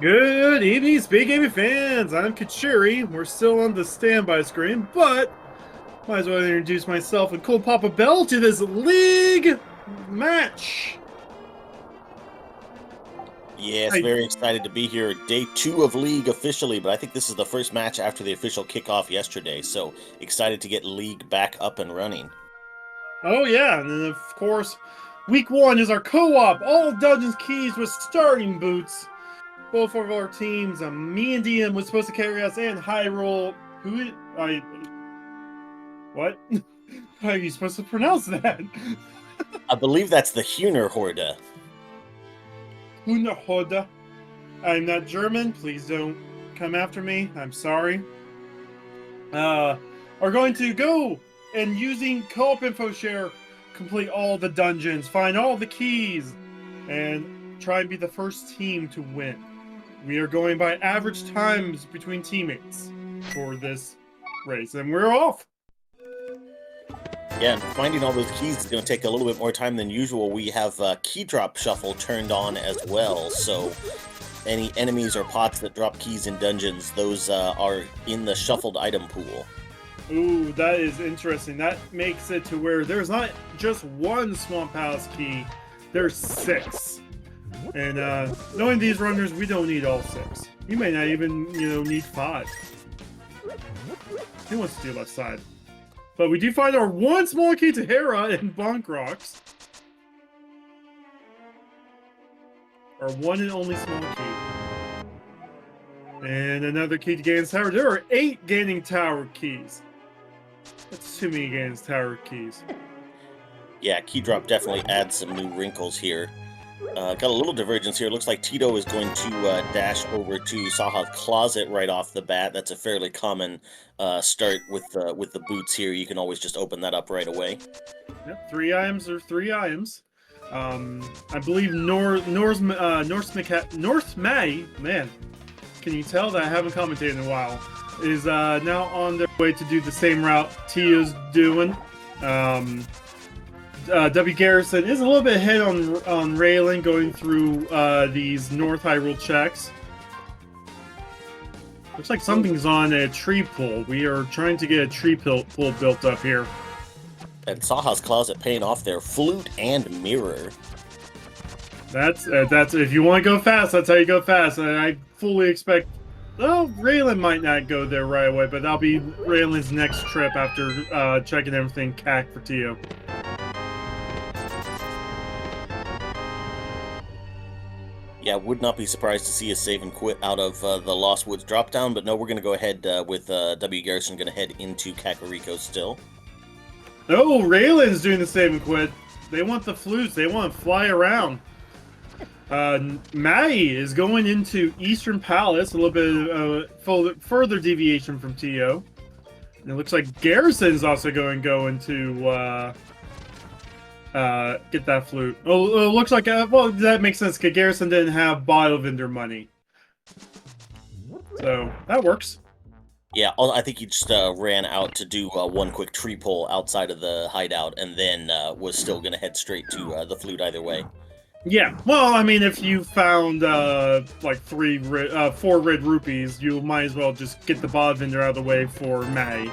Good evening, SpeedGaming fans. I'm Kachiri. We're still on the standby screen, but might as well introduce myself and Cool Papa Bell to this league match. Yes, I, very excited to be here. Day 2 of League officially, but I think this is the first match after the official kickoff yesterday, so excited to get League back up and running. oh yeah, and then of course, week 1 is our co-op, all dungeons keys with starting boots. Both of our teams, Miendiem was supposed to carry us, and Hyrule. What? How are you supposed to pronounce that? I believe that's the Huehnerhorde. Huehnerhorde. I'm not German. Please don't come after me. I'm sorry. Are going to go and using co-op info share, complete all the dungeons, find all the keys, and try and be the first team to win. We are going by average times between teammates for this race, and we're off. Yeah, and finding all those keys is going to take a little bit more time than usual. We have key drop shuffle turned on as well, so any enemies or pots that drop keys in dungeons, those are in the shuffled item pool. Ooh, that is interesting. That makes it to where there's not just one Swamp House key, there's 6. And knowing these runners, we don't need all 6. We may not even, need 5. Who wants to do left side? But we do find our one small key to Hera and Bonk Rocks. Our one and only small key. And another key to Ganon's Tower. There are 8 Ganon Tower keys. That's too many Ganon's Tower keys. Yeah, key drop definitely adds some new wrinkles here. Got a little divergence here. Looks like Tito is going to dash over to Saha's closet right off the bat. That's a fairly common start with the boots here. You can always just open that up right away. Yep, 3 items or 3 items. I believe North May, man, can you tell that I haven't commentated in a while, is now on their way to do the same route Tio's doing. W. Garrison is a little bit ahead on Raylan going through these North Hyrule checks. Looks like something's on a tree pull. We are trying to get a tree pull built up here. And Saha's closet paying off their flute and mirror. That's if you want to go fast, that's how you go fast. And I fully expect. Well, Raylan might not go there right away, but that'll be Raylan's next trip after checking everything CAC for Tio. Yeah, would not be surprised to see a save and quit out of the Lost Woods drop down, but no, we're going to go ahead with W. Garrison going to head into Kakariko still. Oh, Raylan's doing the save and quit. They want the flutes. They want to fly around. Maddie is going into Eastern Palace, a little bit further deviation from Tio. And it looks like Garrison's also going to go into get that flute. Oh, it looks like well, that makes sense because Garrison didn't have bottle vendor money, so that works. Yeah, I think he just ran out to do one quick tree pull outside of the hideout, and then was still going to head straight to the flute either way. Yeah, well, I mean, if you found like 4 red rupees, you might as well just get the bottle vendor out of the way for Maddie.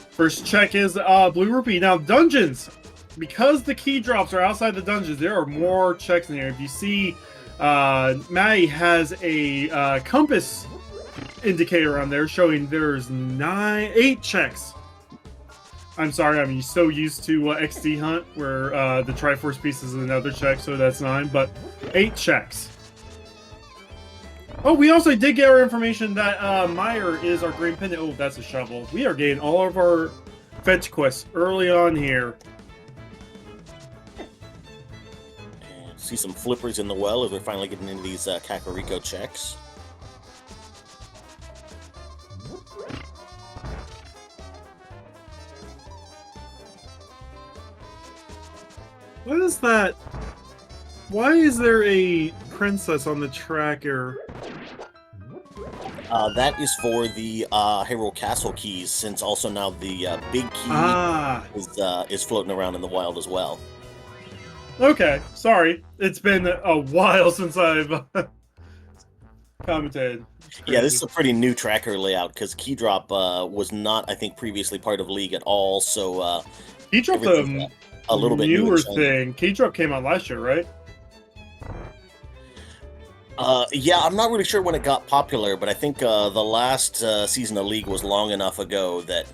First check is blue rupee. Now dungeons. Because the key drops are outside the dungeons, there are more checks in here. If you see, Maddie has a compass indicator on there showing there's 8 checks. I'm sorry, I'm so used to XD Hunt, where the Triforce piece is another check, so that's 9, but 8 checks. Oh, we also did get our information that Mire is our green pendant. Oh, that's a shovel. We are getting all of our fetch quests early on here. See some flippers in the well as we're finally getting into these Kakariko checks. What is that? Why is there a princess on the tracker? That is for the Hyrule Castle keys, since also now the big key is floating around in the wild as well. Okay, sorry. It's been a while since I've commented. Yeah, this is a pretty new tracker layout because Keydrop was not, I think, previously part of League at all. So Keydrop's a little bit new newer and shiny. thing. Keydrop came out last year, right? Yeah, I'm not really sure when it got popular, but I think the last season of League was long enough ago that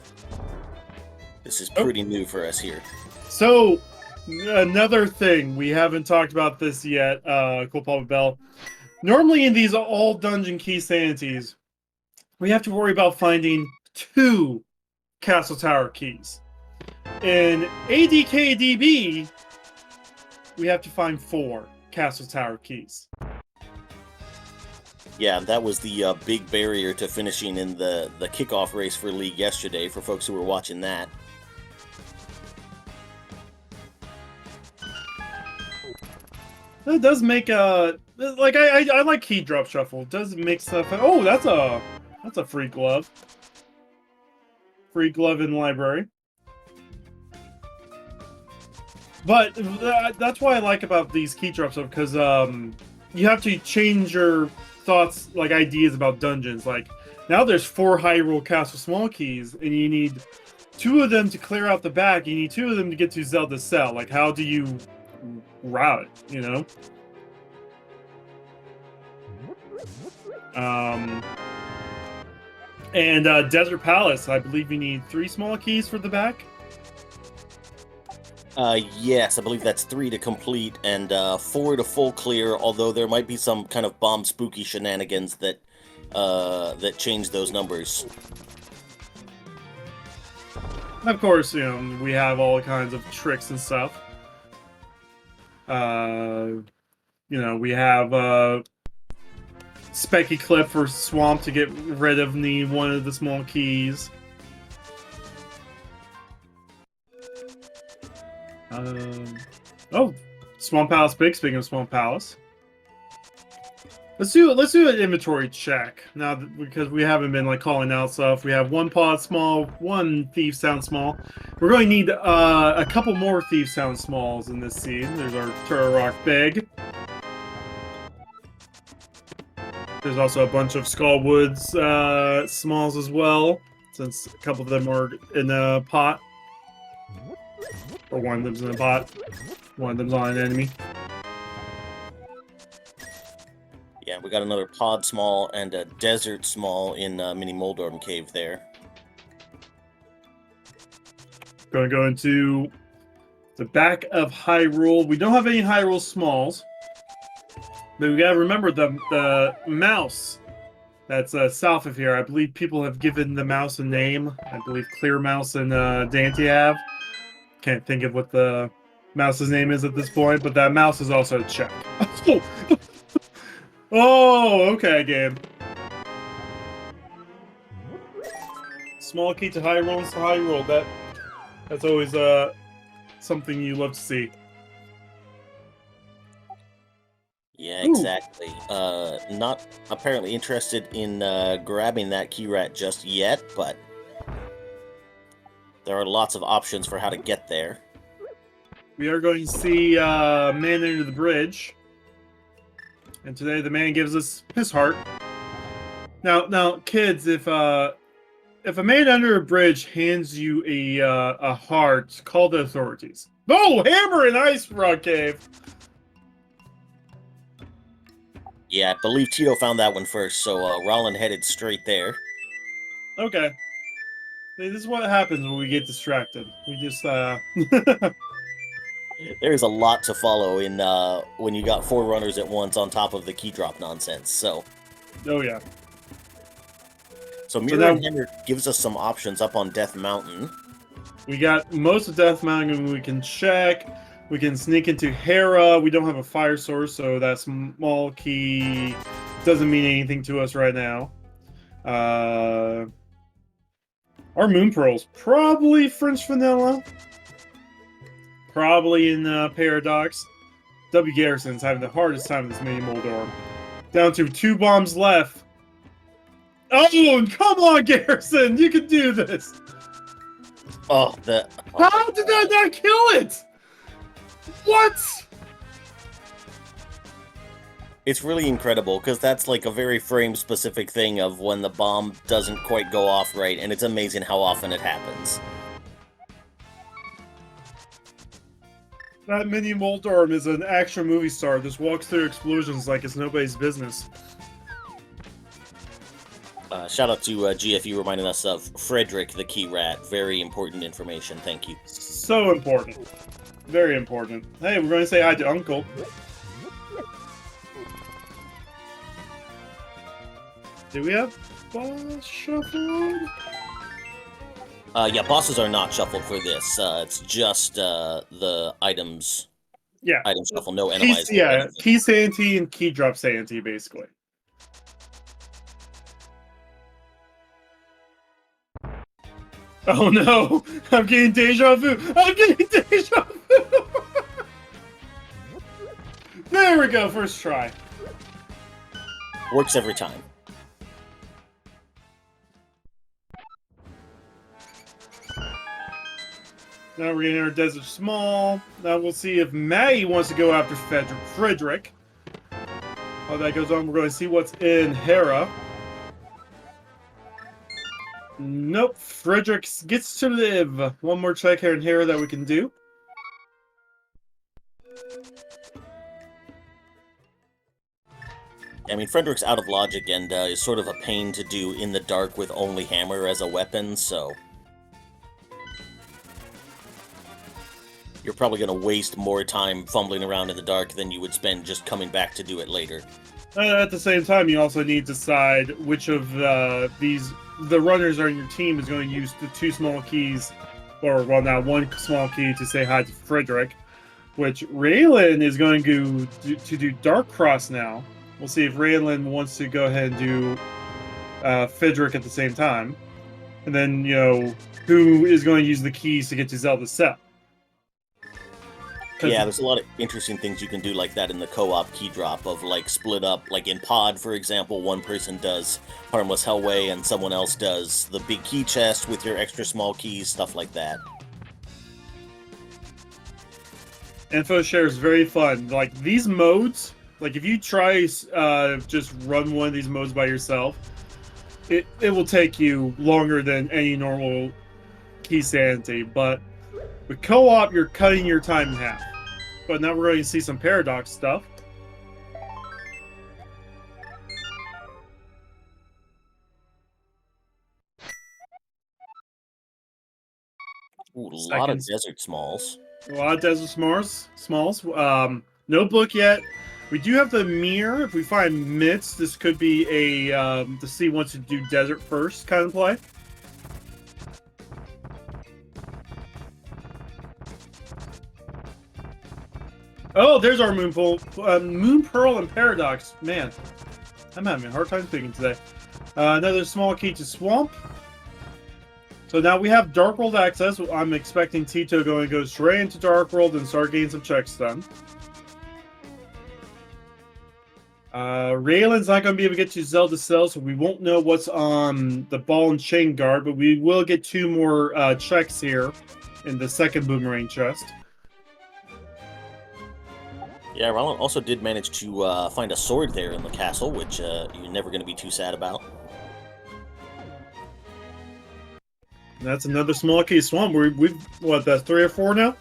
this is pretty new for us here. So, another thing, we haven't talked about this yet, Cool Papa Bell. Normally in these all dungeon key sanities, we have to worry about finding 2 Castle Tower keys. In ADKDB, we have to find 4 Castle Tower keys. Yeah, that was the big barrier to finishing in the kickoff race for League yesterday for folks who were watching that. It does make I like key drop shuffle. It does make stuff. Oh, that's a free glove. Free glove in the library. But that's why I like about these key drops, because you have to change your thoughts, like ideas about dungeons. Like now, there's 4 Hyrule Castle small keys, and you need 2 of them to clear out the back. You need 2 of them to get to Zelda's cell. Like, how do you route it? You know. And Desert Palace, I believe you need 3 small keys for the back. Yes, I believe that's 3 to complete and 4 to full clear. Although there might be some kind of bomb spooky shenanigans that that change those numbers. And of course, you know, we have all kinds of tricks and stuff. You know, we have Specky Clip for Swamp to get rid of one of the small keys. Oh, Swamp Palace Big. Speaking of Swamp Palace, let's do an inventory check now because we haven't been like calling out stuff. We have 1 Pod Small, 1 Thief Sound Small. We're going to need a couple more Thief Sound Smalls in this scene. There's our Turtle Rock Big. There's also a bunch of Skullwoods Smalls as well, since a couple of them are in a pot. Or one of them's in a pot. One of them's on an enemy. Yeah, we got another Pod Small and a Desert Small in Mini Moldorm Cave there. Going to go into the back of Hyrule. We don't have any Hyrule Smalls. But we gotta remember the mouse that's south of here. I believe people have given the mouse a name. I believe Clear Mouse and Dante have. Can't think of what the mouse's name is at this point, but that mouse is also a check. Oh, okay, game. Small key to Hyrule is to Hyrule. That's always something you love to see. Yeah, exactly. Not apparently interested in grabbing that key rat just yet, but there are lots of options for how to get there. We are going to see Man Under the Bridge. And today the man gives us his heart. Now, kids, if a man under a bridge hands you a heart, call the authorities. Oh, hammer in Ice Rock Cave! Yeah, I believe Tito found that one first, so Rollin headed straight there. Okay. This is what happens when we get distracted. We just, There's a lot to follow in when you got 4 runners at once on top of the key drop nonsense, so... Oh, yeah. So Mire and Henry gives us some options up on Death Mountain. We got most of Death Mountain we can check. We can sneak into Hera. We don't have a fire source, so that small key doesn't mean anything to us right now. Our Moon Pearls, probably French Vanilla. Probably in Paradox. W. Garrison's having the hardest time with this mini Moldorm. Down to 2 bombs left. Oh, come on, Garrison! You can do this! Oh, How did that not kill it? What? It's really incredible, because that's like a very frame-specific thing of when the bomb doesn't quite go off right, and it's amazing how often it happens. That mini Moldorm is an action movie star. Just walks through explosions like it's nobody's business. Shout out to GFU reminding us of Frederick the Key Rat. Very important information. Thank you. So important. Very important. Hey, we're going to say hi to Uncle. Do we have boss shuffled? Yeah, bosses are not shuffled for this. It's just the items. Yeah. Item shuffle, no enemies. Yeah, key santee and key drop santee, basically. Oh no! I'm getting deja vu! I'm getting deja vu! There we go, first try. Works every time. Now we're getting our Desert Small. Now we'll see if Maggie wants to go after Frederick. How that goes on, we're going to see what's in Hera. Nope, Frederick gets to live. One more check here in Hera that we can do. I mean, Frederick's out of logic and is sort of a pain to do in the dark with only hammer as a weapon, so... You're probably going to waste more time fumbling around in the dark than you would spend just coming back to do it later. At the same time, you also need to decide which of the runners on your team is going to use the two small keys, or, well, now one small key to say hi to Frederick, which Raylan is going to do Dark Cross now. We'll see if Raylan wants to go ahead and do Frederick at the same time. And then, you know, who is going to use the keys to get to Zelda Cell. Yeah, there's a lot of interesting things you can do like that in the co-op key drop of, like, split up. Like in Pod, for example, one person does Harmless Hellway and someone else does the big key chest with your extra small keys, stuff like that. Info share is very fun. Like, these modes, like, if you try just run one of these modes by yourself, it will take you longer than any normal key sanity, but with co-op, you're cutting your time in half. But now we're going to see some Paradox stuff. Ooh, a lot of Desert Smalls. A lot of Desert Smalls. No book yet. We do have the Mirror. If we find Mitts, this could be a to see wants to do Desert first kind of play. Oh, there's our Moon Pearl and Paradox. Man, I'm having a hard time thinking today. Another small key to Swamp. So now we have Dark World access. I'm expecting Tito going to go straight into Dark World and start getting some checks done. Raylan's not going to be able to get to Zelda Cell, so we won't know what's on the Ball and Chain Guard, but we will get two more checks here in the second Boomerang chest. Yeah, Roland also did manage to find a sword there in the castle, which you're never going to be too sad about. That's another small key Swamp. We've what, that's 3 or 4 now?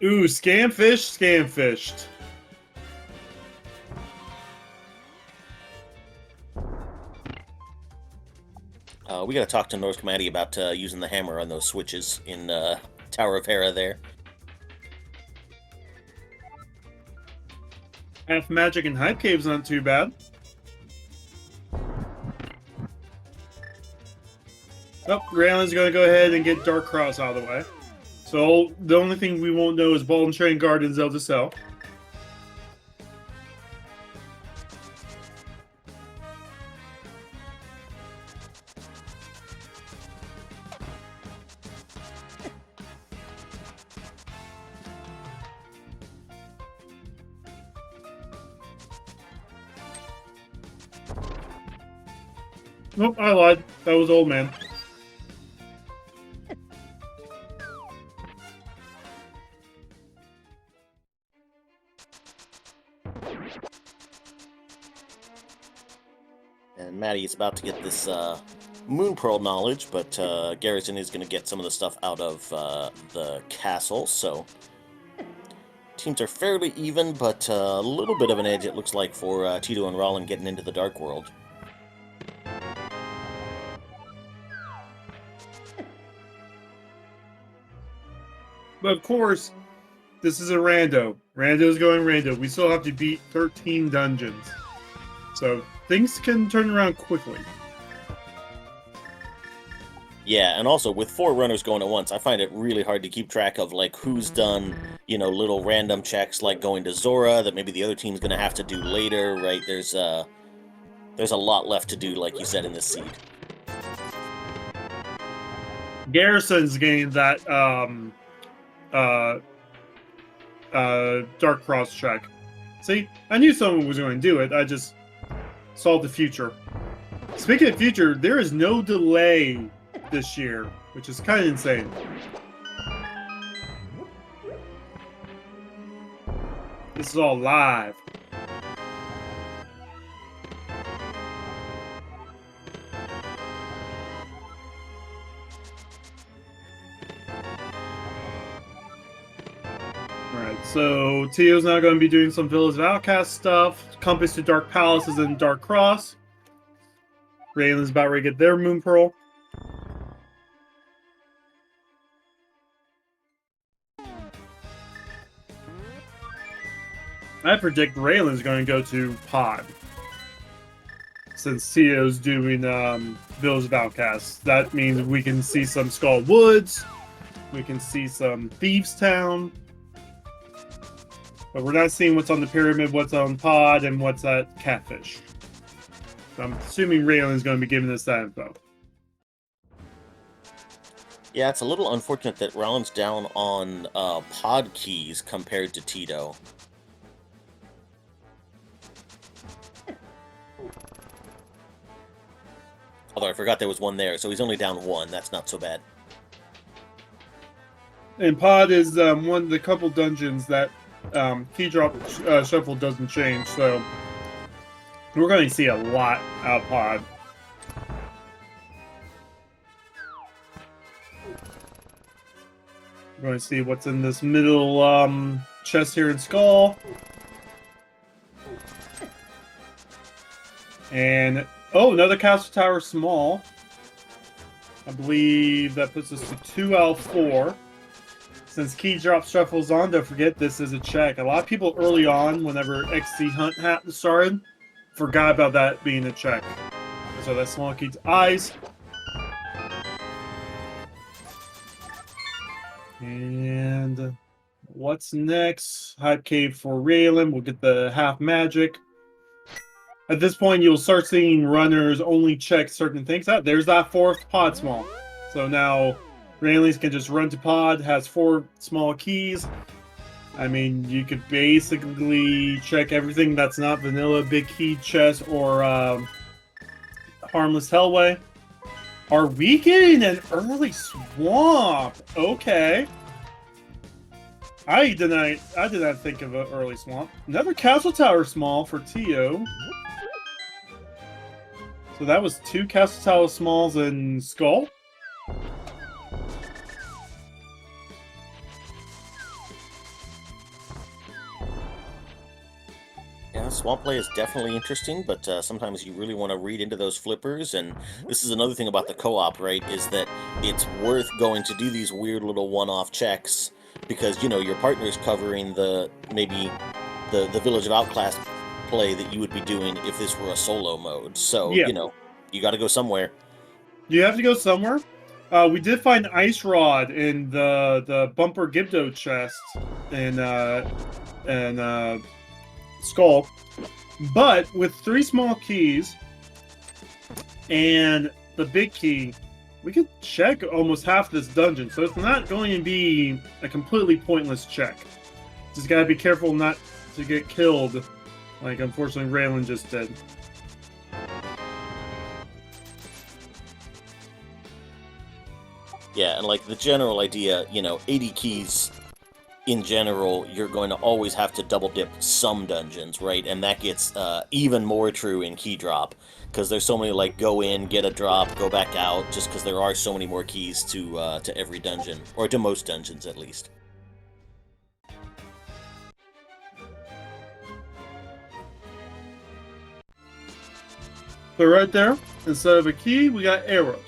Ooh, scamfished. We got to talk to North Commandy about using the hammer on those switches in Tower of Hera there. Half Magic and Hype Cave's not too bad. Oh, Raylan's going to go ahead and get Dark Cross out of the way. So the only thing we won't know is Ball and Chain Guard and Zelda Cell. Nope, I lied. That was Old Man. And Maddie is about to get this Moon Pearl knowledge, but Garrison is going to get some of the stuff out of the castle, so teams are fairly even, but a little bit of an edge, it looks like, for Tito and Rollin getting into the Dark World. But of course, this is a rando. Rando's going rando. We still have to beat 13 dungeons. So things can turn around quickly. Yeah, and also with 4 runners going at once, I find it really hard to keep track of like who's done, you know, little random checks like going to Zora that maybe the other team's going to have to do later, right? There's a lot left to do, like you said, in this seed. Garrison's getting that Dark Cross check. See, I knew someone was going to do it. I just saw the future. Speaking of future, there is no delay this year, which is kind of insane. This is all live. Alright, so Tio's now going to be doing some Village of Outcast stuff. Compass to Dark Palaces and Dark Cross. Raylan's about ready to get their Moon Pearl. I predict Raylan's going to go to Pod. Since Tio's doing Village of Outcasts. That means we can see some Skull Woods. We can see some Thieves Town. But we're not seeing what's on the pyramid, what's on Pod, and what's at Catfish. So I'm assuming Raylan's going to be giving us that info. Yeah, it's a little unfortunate that Rollins down on Pod keys compared to Tito. Although I forgot there was one there, so he's only down 1. That's not so bad. And Pod is one of the couple dungeons that key drop shuffle doesn't change, so we're going to see a lot out of Pod. We're going to see what's in this middle chest here in Skull. And oh, another Castle Tower small. I believe that puts us to 2 out of 4. Since key drop shuffles on, don't forget this is a check. A lot of people early on, whenever XC Hunt started, forgot about that being a check. So that's small key's eyes. And what's next? Hype Cave for Raylan. We'll get the half magic. At this point, you'll start seeing runners only check certain things out. There's that 4th pod small. So now Rayleigh can just run to Pod, has 4 small keys. I mean, you could basically check everything that's not vanilla, big key chest, or harmless hellway. Are we getting an early swamp? Okay. I did not think of an early swamp. Another Castle Tower small for Tio. So that was 2 Castle Tower smalls in Skull. Yeah, swamp play is definitely interesting, but sometimes you really want to read into those flippers, and this is another thing about the co-op, right, is that it's worth going to do these weird little one-off checks, because, you know, your partner's covering maybe the Village of Outcast play that you would be doing if this were a solo mode, so, yeah. You know, you got to go somewhere. You have to go somewhere. We did find Ice Rod in the Bumper Gibdo chest and Skull, but with 3 small keys and the big key, we could check almost half this dungeon. So it's not going to be a completely pointless check. Just gotta be careful not to get killed, like unfortunately Raylan just did. Yeah, and like the general idea, you know, 80 keys in general, you're going to always have to double dip some dungeons, right? And that gets even more true in key drop, because there's so many, like, go in, get a drop, go back out, just because there are so many more keys to every dungeon, or to most dungeons at least. So right there, instead of a key, we got arrows.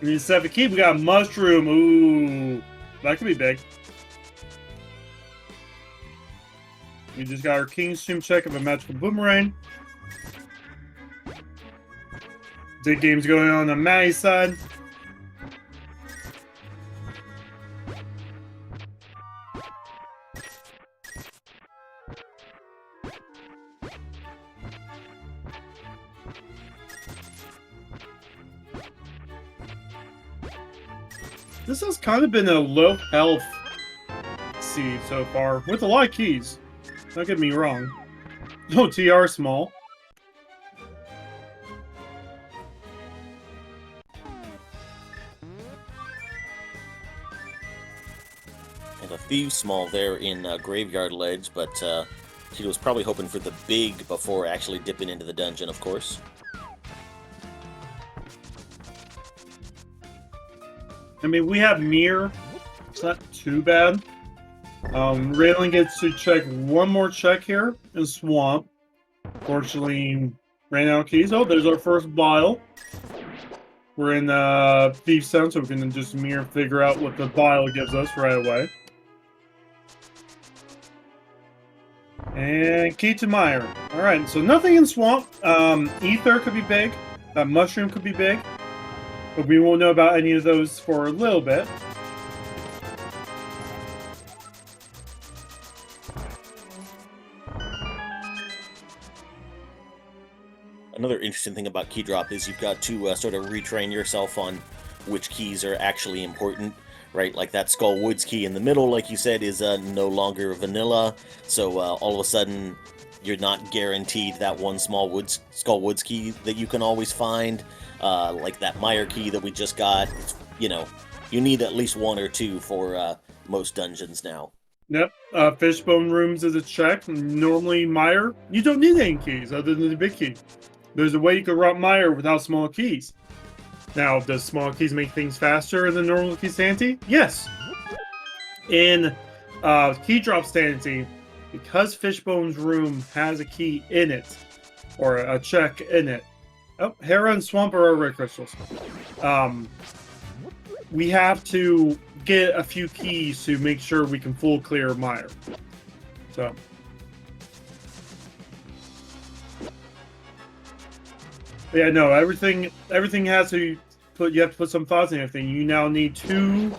And instead of a key, we got a mushroom. Ooh, that could be big. We just got our King's Stream check of a magical boomerang. Big games going on Maddie's side. This has kind of been a low health seed so far, with a lot of keys. Don't get me wrong. No, TR small. And a few small there in Graveyard Ledge, but he was probably hoping for the big before actually dipping into the dungeon, of course. I mean, we have Mire. It's not too bad. Raylan gets to check one more check here in Swamp. Fortunately, ran out of keys. Oh, there's our first bile. We're in Thief Sound, so we can just Mire figure out what the bile gives us right away. And key to Mire. Alright, so nothing in Swamp. Ether could be big. That mushroom could be big. But we won't know about any of those for a little bit. Another interesting thing about key drop is you've got to sort of retrain yourself on which keys are actually important, right? Like that Skull Woods key in the middle, like you said, is no longer vanilla. So all of a sudden, you're not guaranteed that one Skull Woods key that you can always find. Like that Mire key that we just got. You know, you need at least one or two for most dungeons now. Yep, Fishbone Rooms is a check. Normally, Mire, you don't need any keys other than the big key. There's a way you can run Mire without small keys. Now, does small keys make things faster than normal key sanity? Yes. In key drop sanity, because Fishbone's Room has a key in it, or a check in it. Oh, Hera and Swamp are our red crystals. We have to get a few keys to make sure we can full clear Mire. So. Yeah, no, everything has to put. You have to put some thoughts in everything. You now need 2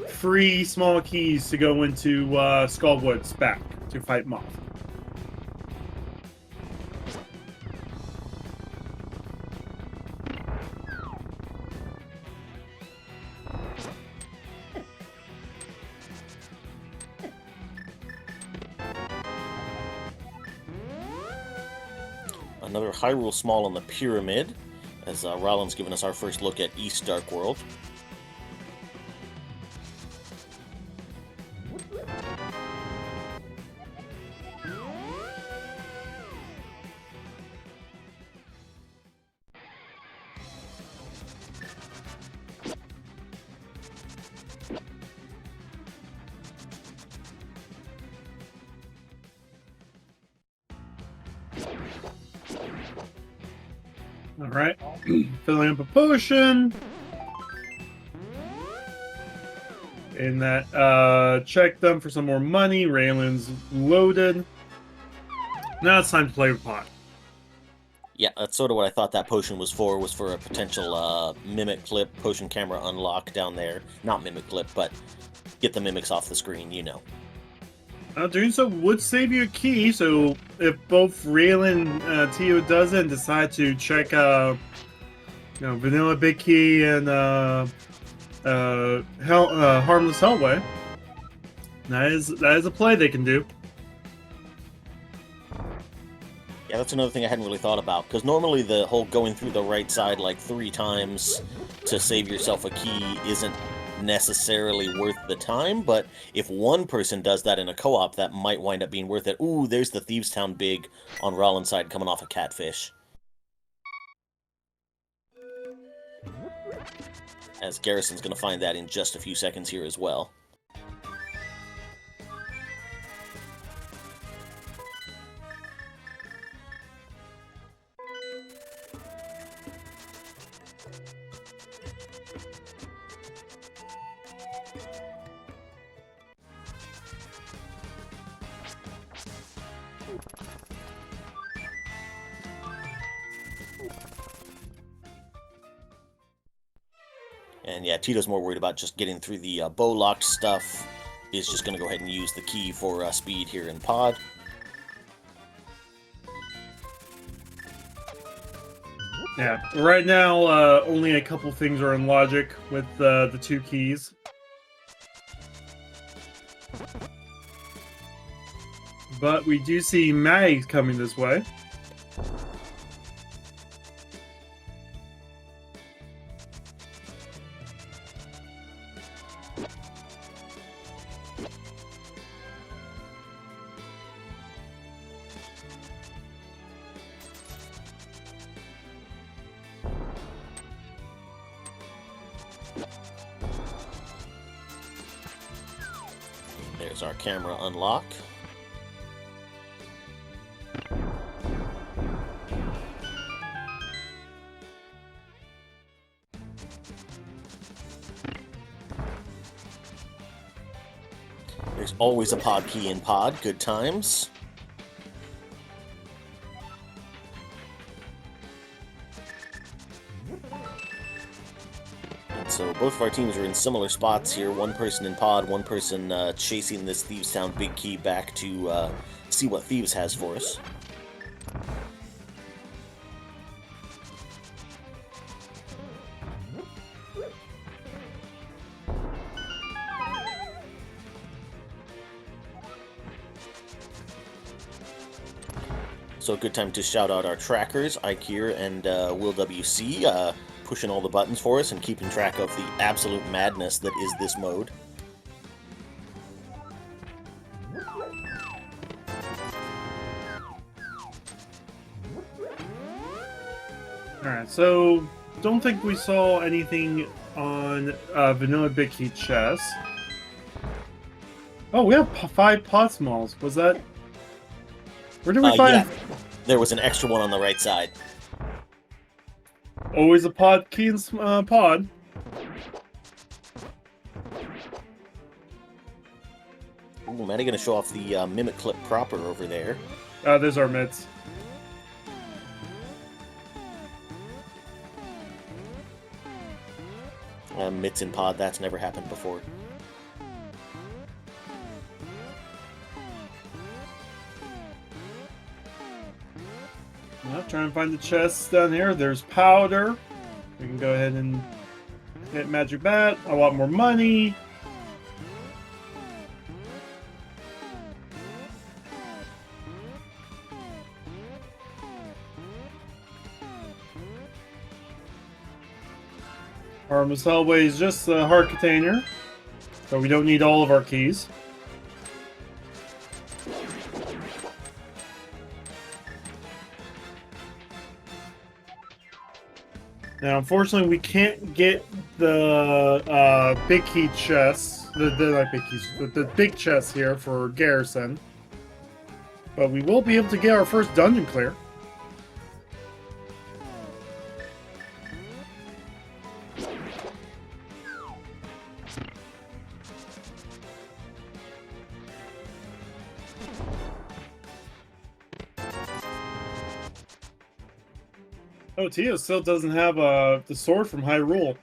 free small keys to go into Skullwoods back to fight Moth. Another Hyrule Small on the Pyramid, as Rollins given us our first look at East Dark World. Alright, filling up a potion. And that, check them for some more money. Raylan's loaded. Now it's time to play with pot. Yeah, that's sort of what I thought that potion was for a potential Mimic Clip potion camera unlock down there. Not Mimic Clip, but get the mimics off the screen, you know. Doing so would save you a key, so if both Raylan and Tio doesn't decide to check, Vanilla Big Key and Harmless Hellway, that is a play they can do. Yeah, that's another thing I hadn't really thought about, because normally the whole going through the right side like 3 times to save yourself a key isn't necessarily worth the time, but if one person does that in a co-op, that might wind up being worth it. Ooh, there's the Thieves Town Big on Rollins' side coming off a catfish. As Garrison's going to find that in just a few seconds here as well. And yeah, Tito's more worried about just getting through the bow-locked stuff. He's just going to go ahead and use the key for speed here in Pod. Yeah, right now only a couple things are in logic with the 2 keys. But we do see Mag coming this way. There's our camera unlock. There's always a pod key in Pod. Good times. And so both of our teams are in similar spots here. One person in Pod, one person chasing this Thieves Town Big Key back to see what Thieves has for us. So a good time to shout out our trackers, Ike here and Will WC, pushing all the buttons for us and keeping track of the absolute madness that is this mode. Alright, so don't think we saw anything on Vanilla Big Key Chess. Oh, we have 5 pod smalls. Was that... Where did we find... Yeah. There was an extra one on the right side. Always a pod key in pod. Ooh, Matty gonna show off the Mimic Clip proper over there. There's our mitts. Mitts in Pod, that's never happened before. Well, trying to find the chests down here. There's powder. We can go ahead and hit Magic Bat. I want more money. Our Muselway is just the heart container, so we don't need all of our keys. Now, unfortunately, we can't get the big key chests, not big keys, the big chests here for Garrison. But we will be able to get our first dungeon clear. Oh, Tio still doesn't have the sword from Hyrule.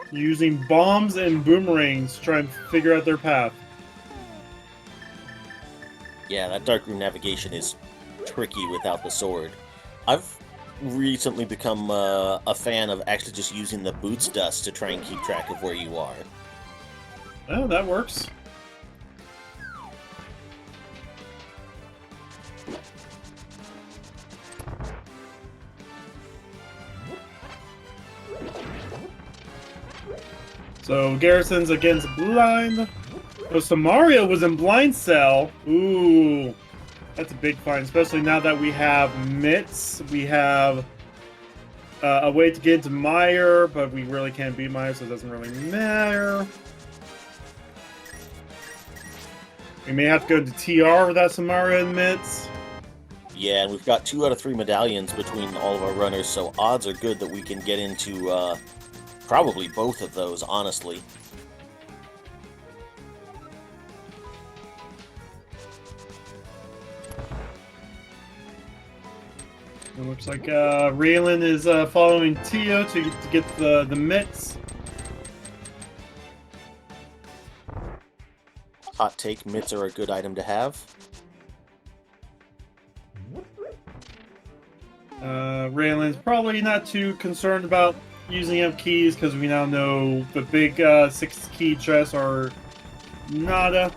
Using bombs and boomerangs to try and figure out their path. Yeah, that dark room navigation is tricky without the sword. I've recently become a fan of actually just using the boots dust to try and keep track of where you are. Oh, that works. So Garrison's against blind. Oh, so Mario was in blind cell. Ooh, that's a big find, especially now that we have mitts. We have a way to get into Mire, but we really can't beat Mire, so it doesn't really matter. We may have to go to TR without some Mario and mitts. Yeah, and we've got 2 out of 3 medallions between all of our runners, so odds are good that we can get into probably both of those, honestly. It looks like Raylan is following Tio to get the mitts. Hot take, mitts are a good item to have. Raylan's probably not too concerned about using up keys because we now know the big 6 key chests are nada.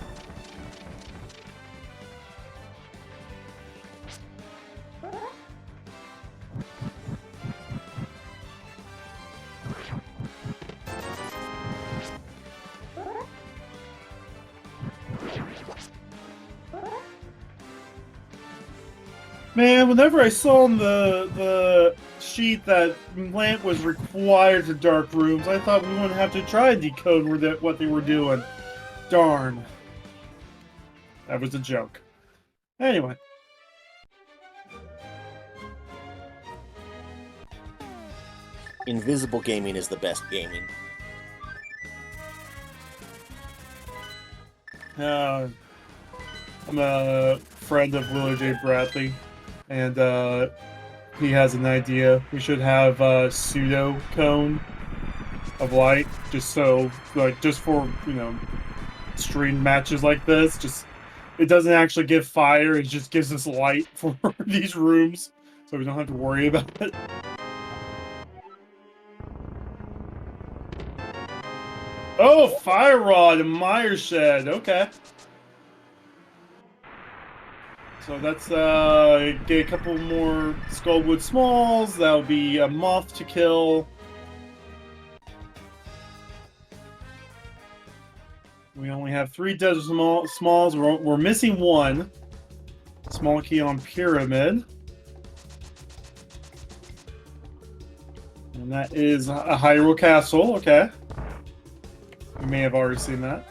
Man, whenever I saw on the sheet that Lamp was required for dark rooms, I thought we wouldn't have to try and decode what they were doing. Darn. That was a joke. Anyway. Invisible gaming is the best gaming. I'm a friend of Willow J. Bradley. And he has an idea. We should have a pseudo cone of light, just so, like, just for, you know, stream matches like this. Just, it doesn't actually give fire. It just gives us light for these rooms, so we don't have to worry about it. Oh, fire rod and Mire shed. Okay. So that's get a couple more Skullwood Smalls. That'll be a moth to kill. We only have 3 desert smalls. We're missing 1. Small key on Pyramid. And that is a Hyrule Castle. Okay. You may have already seen that.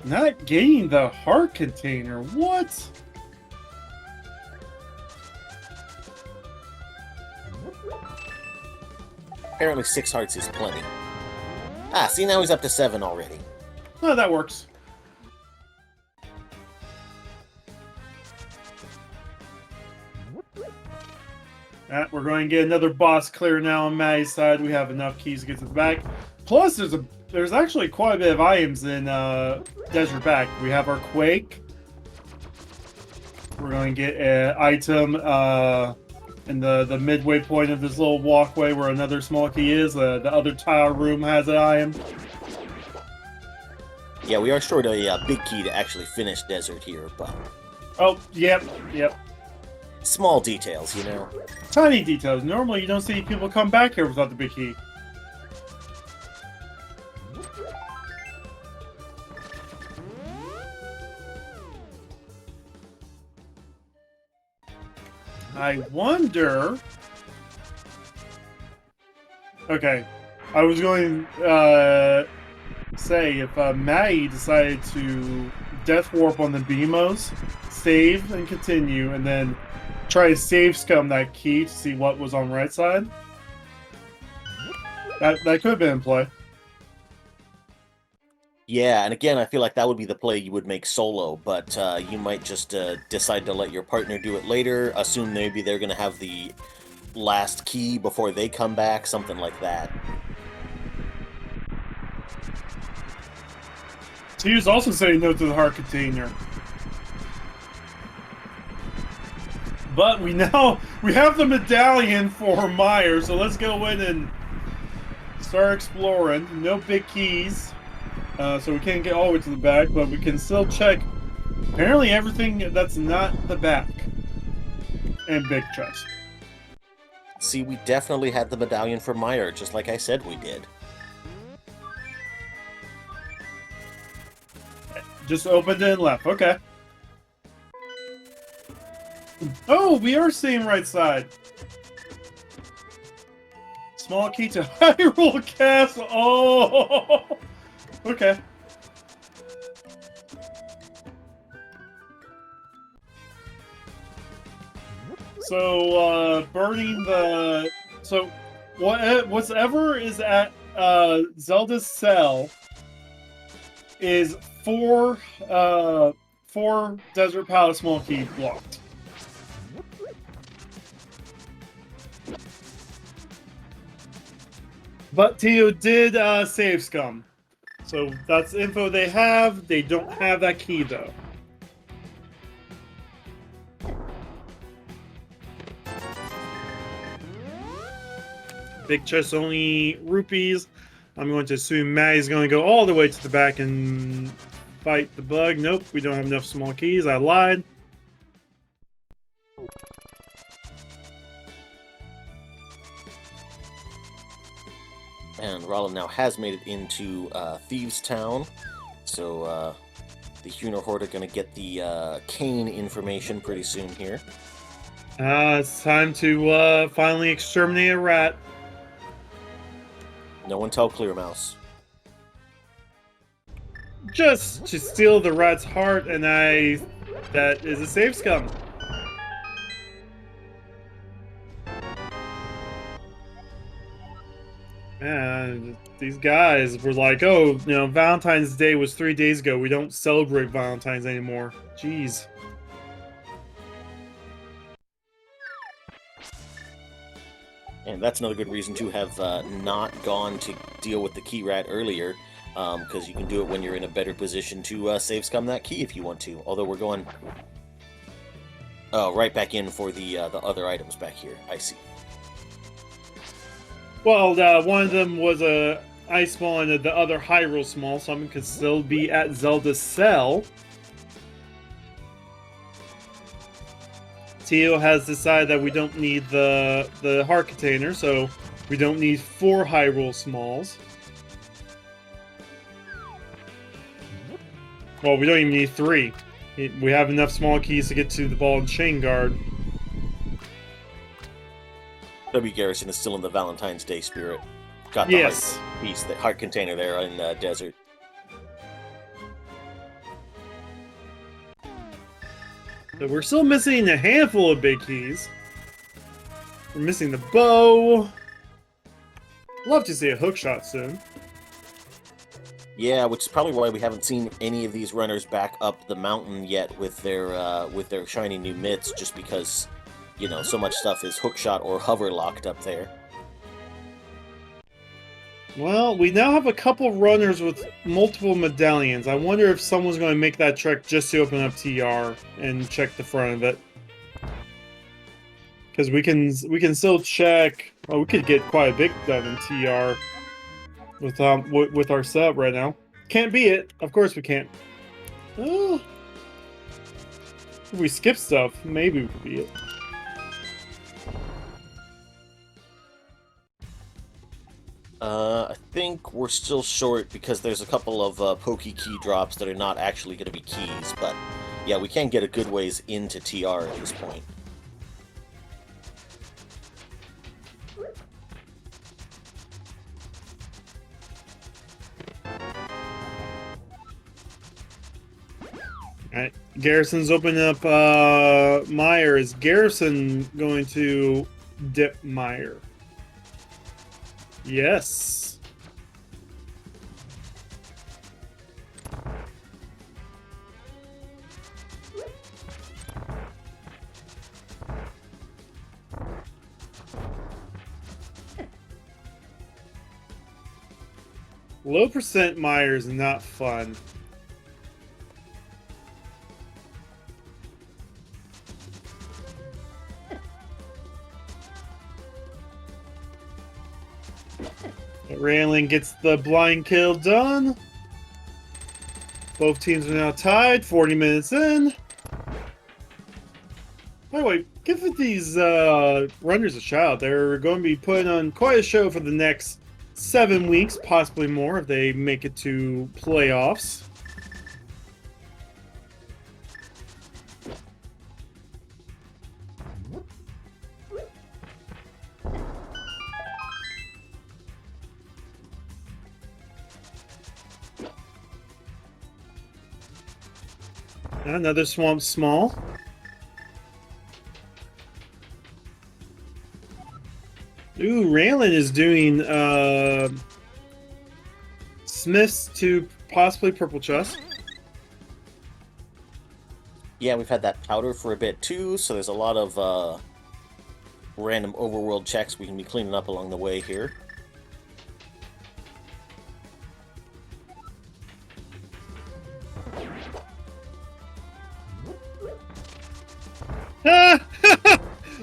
Not getting the heart container. What? Apparently 6 hearts is plenty. Ah, see, now he's up to 7 already. Oh, that works. We're going to get another boss clear now on Maddie's side. We have enough keys to get to the back. Plus, there's actually quite a bit of items in Desert Back. We have our Quake. We're going to get an item in the midway point of this little walkway where another small key is. The other tile room has an item. Yeah, we are short a big key to actually finish Desert here, but... Oh, yep. Small details, you know? Tiny details. Normally, you don't see people come back here without the big key. I wonder... Okay. I was going to say, if Maddie decided to Death Warp on the BMOs, save and continue, and then try to save scum that key to see what was on right side. That could have been in play. Yeah, and again, I feel like that would be the play you would make solo, but you might just decide to let your partner do it later, assume maybe they're going to have the last key before they come back, something like that. So he was also saying no to the heart container. But we have the medallion for Mire, so let's go in and start exploring. No big keys. So we can't get all the way to the back, but we can still check apparently everything that's not the back. And big chest. See, we definitely had the medallion for Mire, just like I said we did. Just opened it and left. Okay. Oh, we are seeing right side. Small key to Hyrule Castle. Oh, okay. So, burning the... So, whatever is at Zelda's cell is four Desert Palace small key blocked. But Tio did save scum. So that's info they have. They don't have that key, though. Big chest only rupees. I'm going to assume Maddie's going to go all the way to the back and fight the bug. Nope, we don't have enough small keys. I lied. And Rollin now has made it into Thieves Town, so the Huehnerhorde are going to get the cane information pretty soon here. It's time to finally exterminate a rat. No one tell Clear Mouse. Just to steal the rat's heart, and that is a save scum. Man, these guys were like, oh, you know, Valentine's Day was 3 days ago. We don't celebrate Valentine's anymore. Jeez. And that's another good reason to have not gone to deal with the key rat earlier, because you can do it when you're in a better position to save scum that key if you want to. Although we're going right back in for the other items back here. I see. Well, one of them was a ice ball and the other Hyrule small. Some could still be at Zelda's cell. Tio has decided that we don't need the heart container, so we don't need 4 Hyrule smalls. Well, we don't even need 3. We have enough small keys to get to the ball and chain guard. W. Garrison is still in the Valentine's Day spirit. Got the heart container there in the desert. But we're still missing a handful of big keys. We're missing the bow. Love to see a hook shot soon. Yeah, which is probably why we haven't seen any of these runners back up the mountain yet with their shiny new mitts, just because, you know, so much stuff is hookshot or hover locked up there. Well, we now have a couple runners with multiple medallions. I wonder if someone's going to make that trek just to open up TR and check the front of it. Because we can still check. Oh, we could get quite a bit done in TR with our setup right now. Can't be it. Of course we can't. Oh, if we skip stuff, maybe we could be it. I think we're still short because there's a couple of pokey key drops that are not actually going to be keys, but yeah, we can get a good ways into TR at this point. Alright, Garrison's opening up Mire. Is Garrison going to dip Mire? Yes. Low percent Mire is not fun. Railing gets the blind kill done. Both teams are now tied, 40 minutes in. By the way, give these runners a shout. They're going to be putting on quite a show for the next 7 weeks, possibly more, if they make it to playoffs. Another swamp small. Ooh, Raylan is doing Smiths to possibly purple chest. Yeah, we've had that powder for a bit too, so there's a lot of random overworld checks we can be cleaning up along the way here.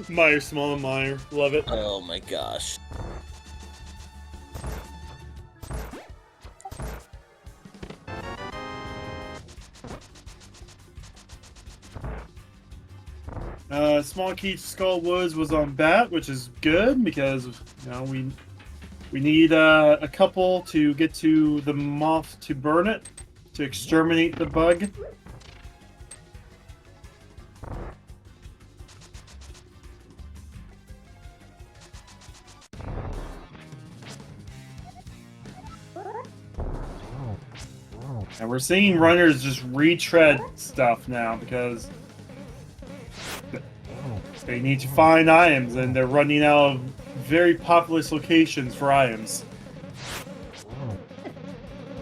Mire, small and Mire. Love it. Oh my gosh. Small key Skull Woods was on bat, which is good because we need a couple to get to the moth to burn it, to exterminate the bug. And we're seeing runners just retread stuff now because they need to find items, and they're running out of very populous locations for items.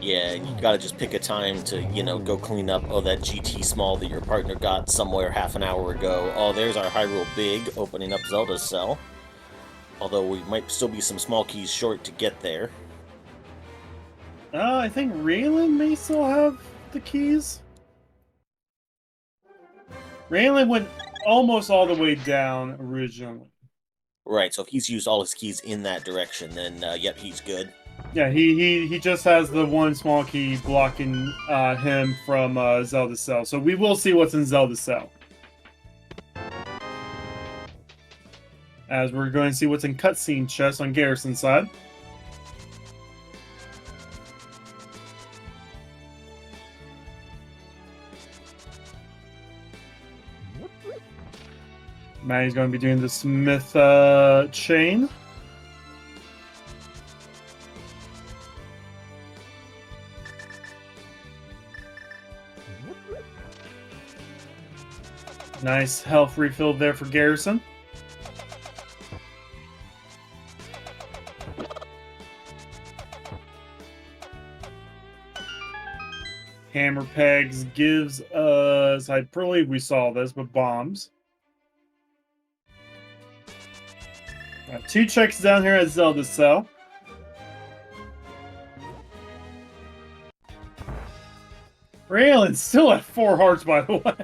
Yeah, you gotta just pick a time to, go clean up, that GT small that your partner got somewhere half an hour ago. Oh, there's our Hyrule Big opening up Zelda's cell. Although we might still be some small keys short to get there. I think Raylan may still have the keys. Raylan went almost all the way down originally. Right, so if he's used all his keys in that direction, then, yep, he's good. Yeah, he just has the one small key blocking him from Zelda's cell. So we will see what's in Zelda's cell. As we're going to see what's in cutscene chest on Garrison's side. Maddie's going to be doing the Smith chain. Nice health refill there for Garrison. Hammer pegs gives us, I believe we saw this, but bombs. Got 2 checks down here at Zelda's cell. Raylan's still at 4 hearts, by the way.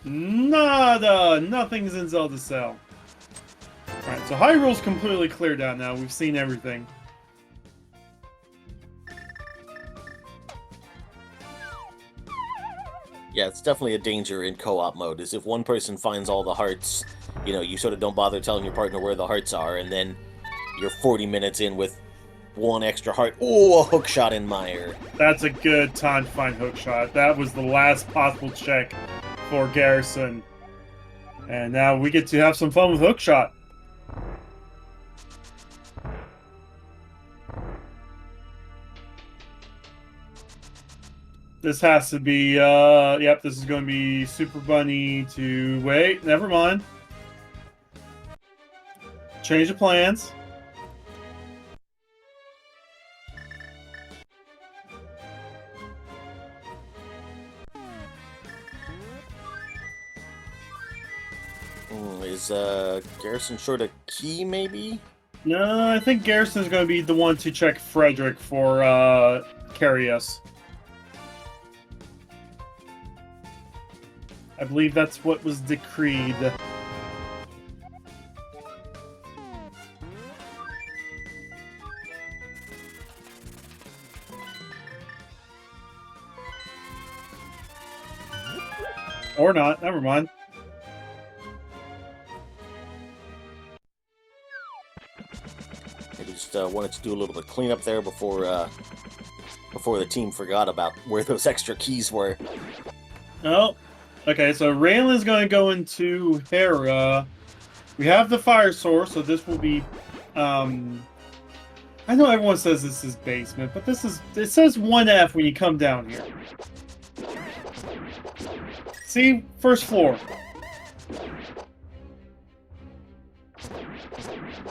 Nada! Nothing's in Zelda's cell. Alright, so Hyrule's completely cleared out now. We've seen everything. Yeah, it's definitely a danger in co-op mode, is if one person finds all the hearts, you sort of don't bother telling your partner where the hearts are, and then you're 40 minutes in with 1 extra heart. Oh, a hookshot in Mire. That's a good time to find hookshot. That was the last possible check for Garrison. And now we get to have some fun with hookshot. This has to be, yep, this is going to be Super Bunny to, wait, never mind. Change of plans. Is Garrison short a key, maybe? No, I think Garrison's going to be the one to check Frederick for Carius. I believe that's what was decreed. Or not, never mind. I just wanted to do a little bit of cleanup there before the team forgot about where those extra keys were. Oh, okay, so Raylan's going to go into Hera. We have the fire source, so this will be, I know everyone says this is basement, but it says 1F when you come down here. See? First floor.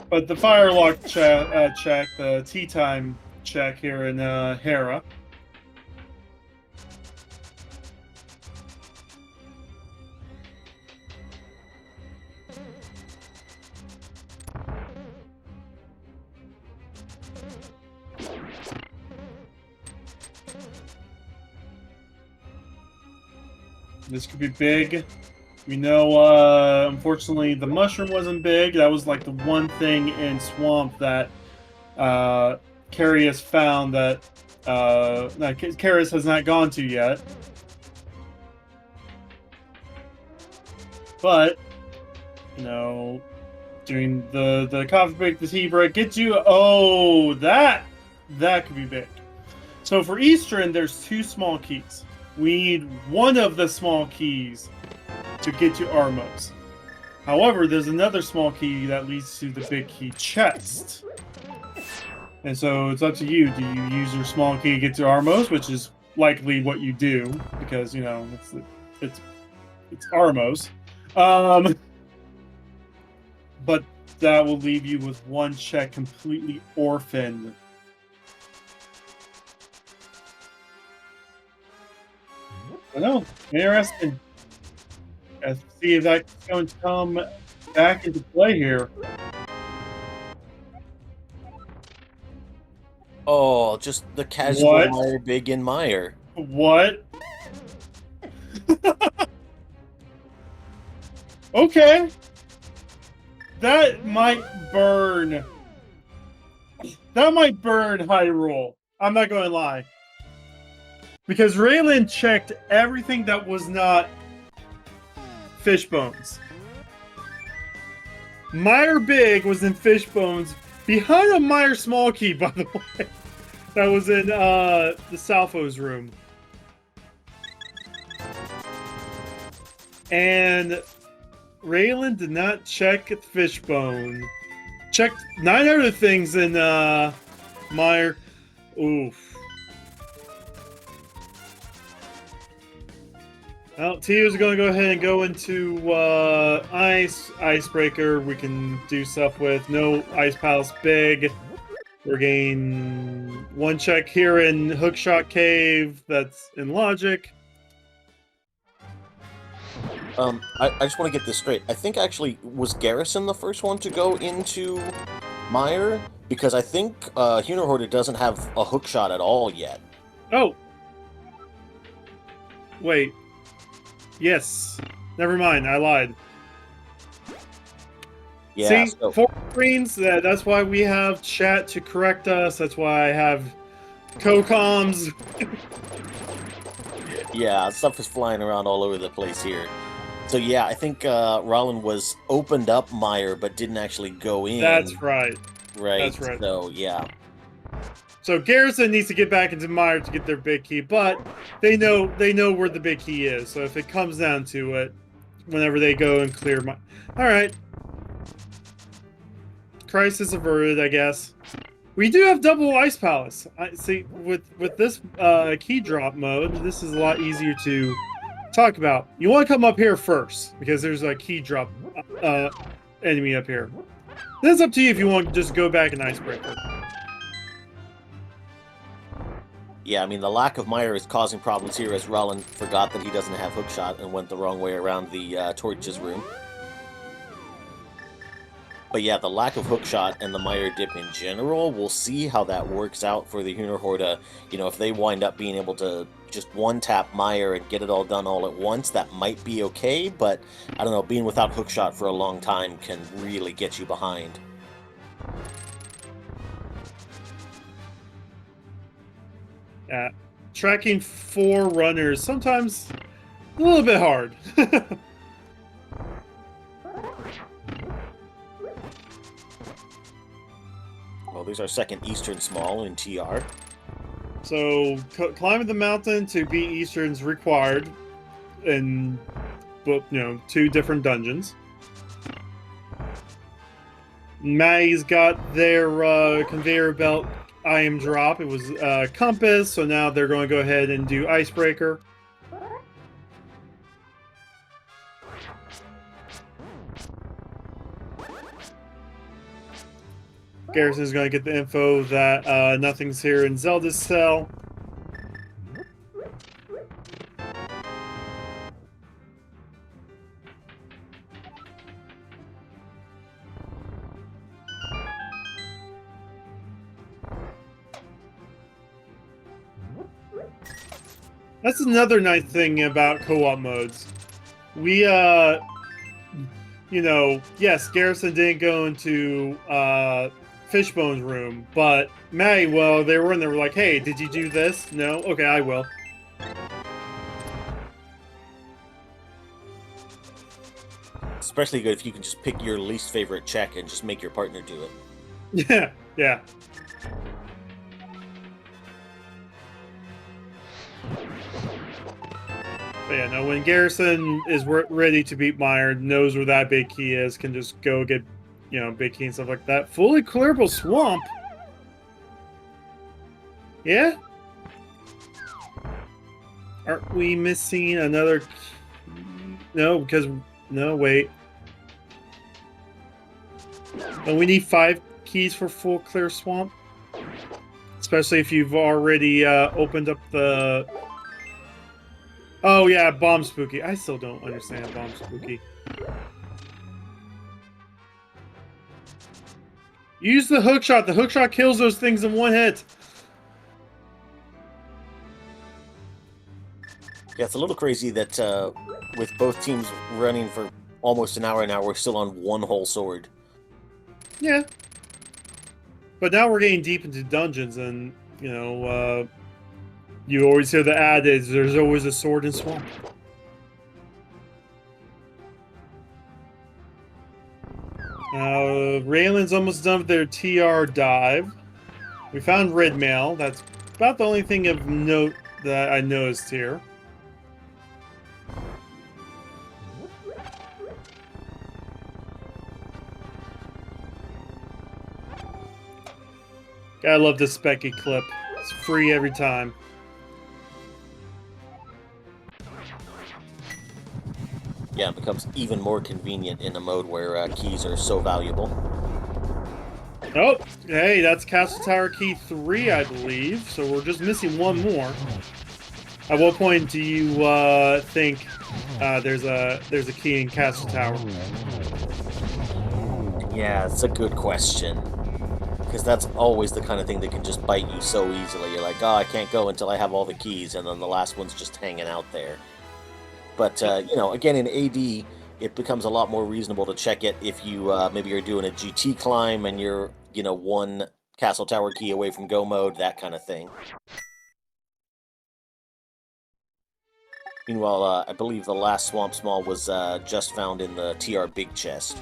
But the firelock check, the tea time check here in Hera. This could be big. We know, unfortunately, the mushroom wasn't big. That was like the one thing in Swamp that Carrie has found that Karis has not gone to yet. But, you know, doing the coffee break, the tea break, gets you... Oh, that could be big. So for Eastern, there's 2 small keys. We need one of the small keys to get to Armos. However, there's another small key that leads to the big key chest. And so it's up to you. Do you use your small key to get to Armos, which is likely what you do, because, you know, it's Armos. But that will leave you with one check completely orphaned. I know. Interesting. Let's see if that's going to come back into play here. Oh, just the casual Mire big in Mire. What? Okay. That might burn. That might burn Hyrule. I'm not going to lie. Because Raylan checked everything that was not Fishbones. Mire Big was in Fishbones behind a Mire Small Key, by the way. That was in the Salfo's room. And Raylan did not check Fishbone. Checked 9 other things in Mire. Oof. Well, Tio's going to go ahead and go into Icebreaker. We can do stuff with. No Ice Palace Big. We're getting 1 check here in Hookshot Cave. That's in Logic. I just want to get this straight. I think actually was Garrison the first one to go into Mire? Because I think Huehnerhorde doesn't have a hookshot at all yet. Oh. Wait. Yes. Never mind. I lied. Yeah, see, 4 screens. That's why we have chat to correct us. That's why I have co-coms. Yeah, stuff is flying around all over the place here. So yeah, I think Rollin was opened up Mire, but didn't actually go in. That's right. Right. That's right. So yeah. So Garrison needs to get back into Mire to get their big key, but they know where the big key is. So if it comes down to it, whenever they go and clear Mire, all right. Crisis averted, I guess. We do have double Ice Palace. I see with this key drop mode, this is a lot easier to talk about. You want to come up here first because there's a key drop enemy up here. Then it's up to you if you want to just go back and Icebreaker. Yeah, I mean, the lack of Mire is causing problems here as Rollin forgot that he doesn't have hookshot and went the wrong way around the Torches room. But yeah, the lack of hookshot and the Mire dip in general, we'll see how that works out for the Huehnerhorde. You know, if they wind up being able to just one-tap Mire and get it all done all at once, that might be okay, but I don't know, being without hookshot for a long time can really get you behind. Tracking 4 runners, sometimes a little bit hard. Well, there's our second Eastern Small in TR. So, climbing the mountain to beat Eastern's required in, you know, 2 different dungeons. Maddie's got their conveyor belt item drop. It was Compass, so now they're going to go ahead and do Icebreaker. Garrison's going to get the info that nothing's here in Zelda's cell. That's another nice thing about co-op modes. We, you know, yes, Garrison didn't go into Fishbone's room, but Maddie, well, they were in there, were like, hey, did you do this? No? Okay, I will. Especially good if you can just pick your least favorite check and just make your partner do it. Yeah, yeah. But yeah, no, when Garrison is ready to beat Mire, knows where that big key is, can just go get, you know, big key and stuff like that. Fully clearable swamp? Yeah? Aren't we missing another key? No, because... No, wait. And we need 5 keys for full clear swamp? Especially if you've already opened up the... Oh yeah, Bomb Spooky. I still don't understand Bomb Spooky. Use the hook shot. The hook shot kills those things in one hit. Yeah, it's a little crazy that with both teams running for almost an hour now, we're still on one whole sword. Yeah. But now we're getting deep into dungeons, and, you know, you always hear the adage, there's always a sword in swamp. Raylan's almost done with their TR dive. We found red mail. That's about the only thing of note that I noticed here. Gotta love this Specky clip. It's free every time. Yeah, it becomes even more convenient in a mode where keys are so valuable. Oh, hey, that's Castle Tower Key 3, I believe. So we're just missing one more. At what point do you think there's a key in Castle Tower? Yeah, it's a good question. Because that's always the kind of thing that can just bite you so easily. You're like, oh, I can't go until I have all the keys, and then the last one's just hanging out there. But, you know, again, in AD, it becomes a lot more reasonable to check it if you, maybe you're doing a GT climb and you're, you know, one Castle Tower key away from go mode, that kind of thing. Meanwhile, I believe the last Swamp Small was just found in the TR Big Chest.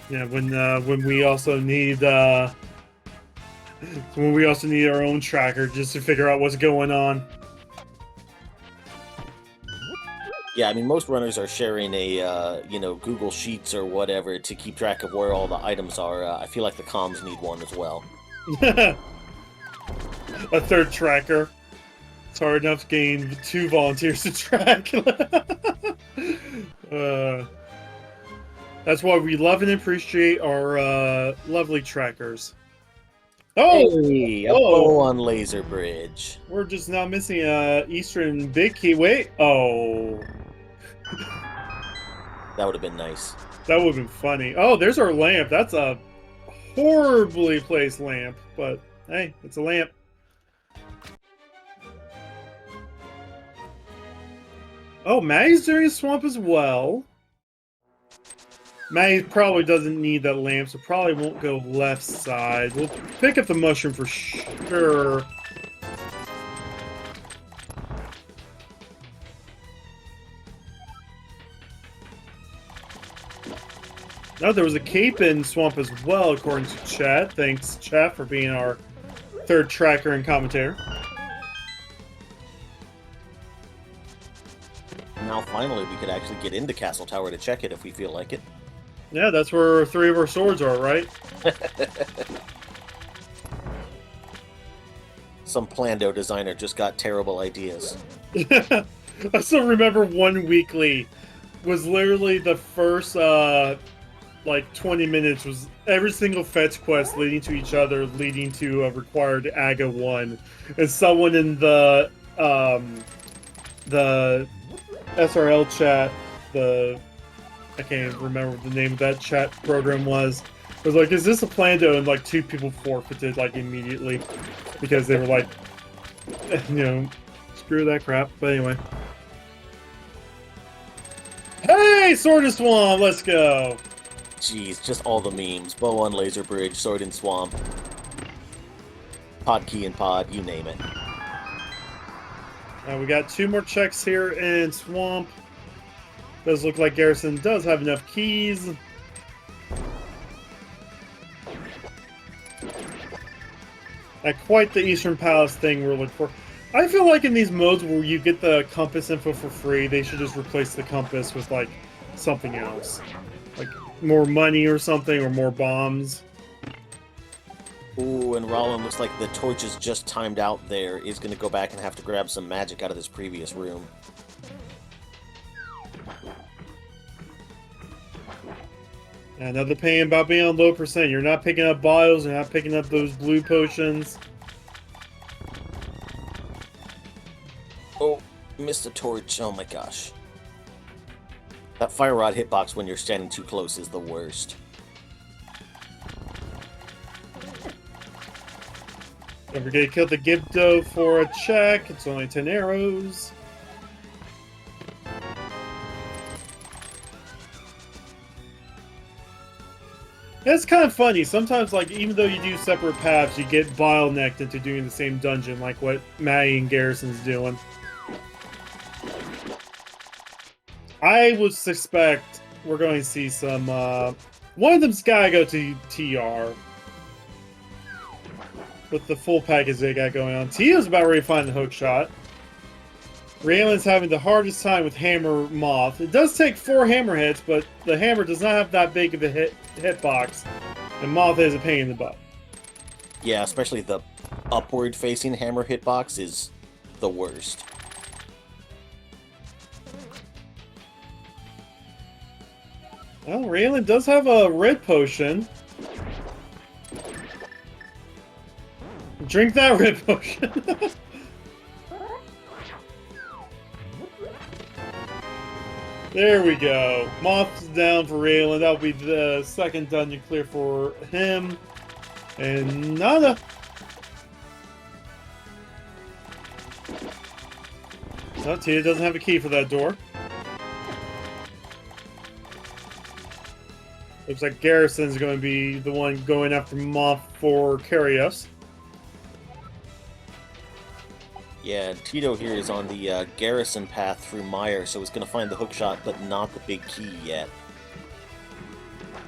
Yeah, when we also need our own tracker just to figure out what's going on. Yeah, I mean, most runners are sharing a, you know, Google Sheets or whatever to keep track of where all the items are. I feel like the comms need one as well. A third tracker. It's hard enough to gain 2 volunteers to track. That's why we love and appreciate our lovely trackers. Oh! Hey, a bow on Laser Bridge. We're just now missing Eastern Big Key. Wait. Oh. That would have been nice. That would have been funny. Oh, there's our lamp. That's a horribly placed lamp. But, hey, it's a lamp. Oh, Maggie's doing a swamp as well. Maggie probably doesn't need that lamp, so probably won't go left side. We'll pick up the mushroom for sure. Oh, there was a cape in swamp as well, according to chat. Thanks, chat, for being our third tracker and commentator. Now, finally, we could actually get into Castle Tower to check it if we feel like it. Yeah, that's where 3 of our swords are, right? Some Plando designer just got terrible ideas. I still remember one weekly was literally the first like 20 minutes was every single fetch quest leading to each other, leading to a required AGA 1. And someone in the SRL chat, I can't even remember what the name of that chat program was like, is this a plan to? And like 2 people forfeited like immediately because they were like, you know, screw that crap. But anyway. Hey, Sword and Swamp, let's go. Jeez, just all the memes. Bow on Laser Bridge, Sword and Swamp, Pod Key and Pod, you name it. We got 2 more checks here in Swamp. Does look like Garrison does have enough keys. Quite the Eastern Palace thing we're looking for. I feel like in these modes where you get the compass info for free, they should just replace the compass with, like, something else. Like, more money or something, or more bombs. Ooh, and Rollin looks like the torch is just timed out there. He's going to go back and have to grab some magic out of this previous room. Another pain about being on low percent. You're not picking up bios, you're not picking up those blue potions. Oh, missed a torch. Oh my gosh. That fire rod hitbox when you're standing too close is the worst. Don't forget to kill the Gibdo for a check. It's only 10 arrows. It's kind of funny. Sometimes, like, even though you do separate paths, you get bottlenecked into doing the same dungeon, like what Maddie and Garrison's doing. I would suspect we're going to see some, one of them's gotta go to TR. With the full package they got going on. Tio's about ready to find the hook shot. Raylan's having the hardest time with Hammer Moth. It does take 4 hammer hits, but the hammer does not have that big of a hitbox. And Moth is a pain in the butt. Yeah, especially the upward-facing hammer hitbox is the worst. Well, Raylan does have a red potion. Drink that red potion. There we go. Moth's down for Raylan. That'll be the second dungeon clear for him. And nada. Oh, Tia doesn't have a key for that door. Looks like Garrison's going to be the one going after Moth for Carius. Yeah, Tito here is on the Garrison path through Mire, so he's going to find the hookshot, but not the big key yet.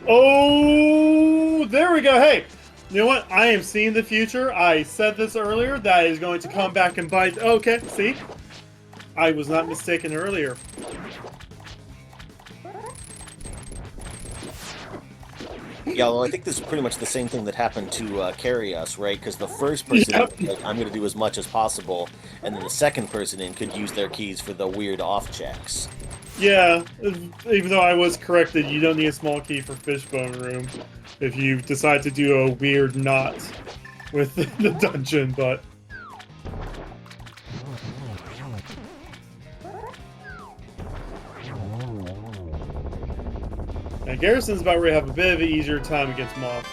Oh, there we go. Hey, you know what? I am seeing the future. I said this earlier. That is going to come back and bite. Okay, see? I was not mistaken earlier. Yeah, well, I think this is pretty much the same thing that happened to Carry Us, right? Because the first person, like, I'm going to do as much as possible, and then the second person in could use their keys for the weird off checks. Yeah, even though I was corrected, you don't need a small key for Fishbone Room if you decide to do a weird knot with the dungeon, but... Now, Garrison's about ready to have a bit of an easier time against Moth.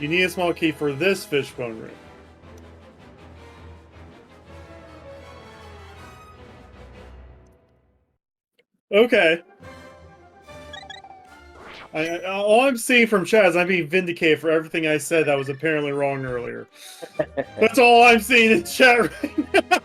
You need a small key for this Fishbone Room. Okay. All I'm seeing from chat is I'm being vindicated for everything I said that was apparently wrong earlier. That's all I'm seeing in chat right now.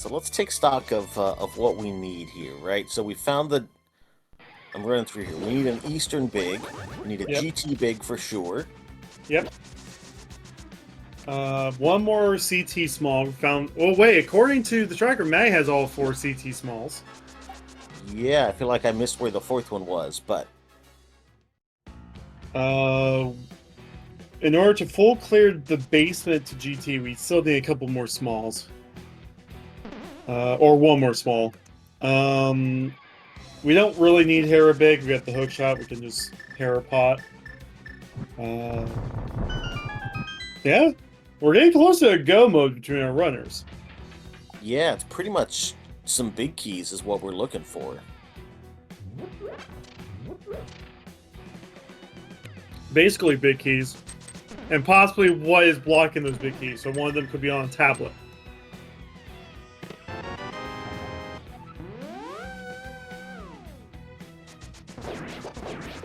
So let's take stock of what we need here, right? So we found the... I'm running through here. We need an Eastern big. We need a GT big for sure. Yep. One more CT small. Found. Oh wait, according to the tracker, May has all 4 CT smalls. Yeah, I feel like I missed where the 4th one was, but... In order to full clear the basement to GT, we still need a couple more smalls. Or one more small. We don't really need Hera big. We got the hook shot. We can just Hera pot. Yeah, we're getting close to a go mode between our runners. Yeah, it's pretty much some big keys is what we're looking for. Basically big keys. And possibly what is blocking those big keys. So one of them could be on a tablet.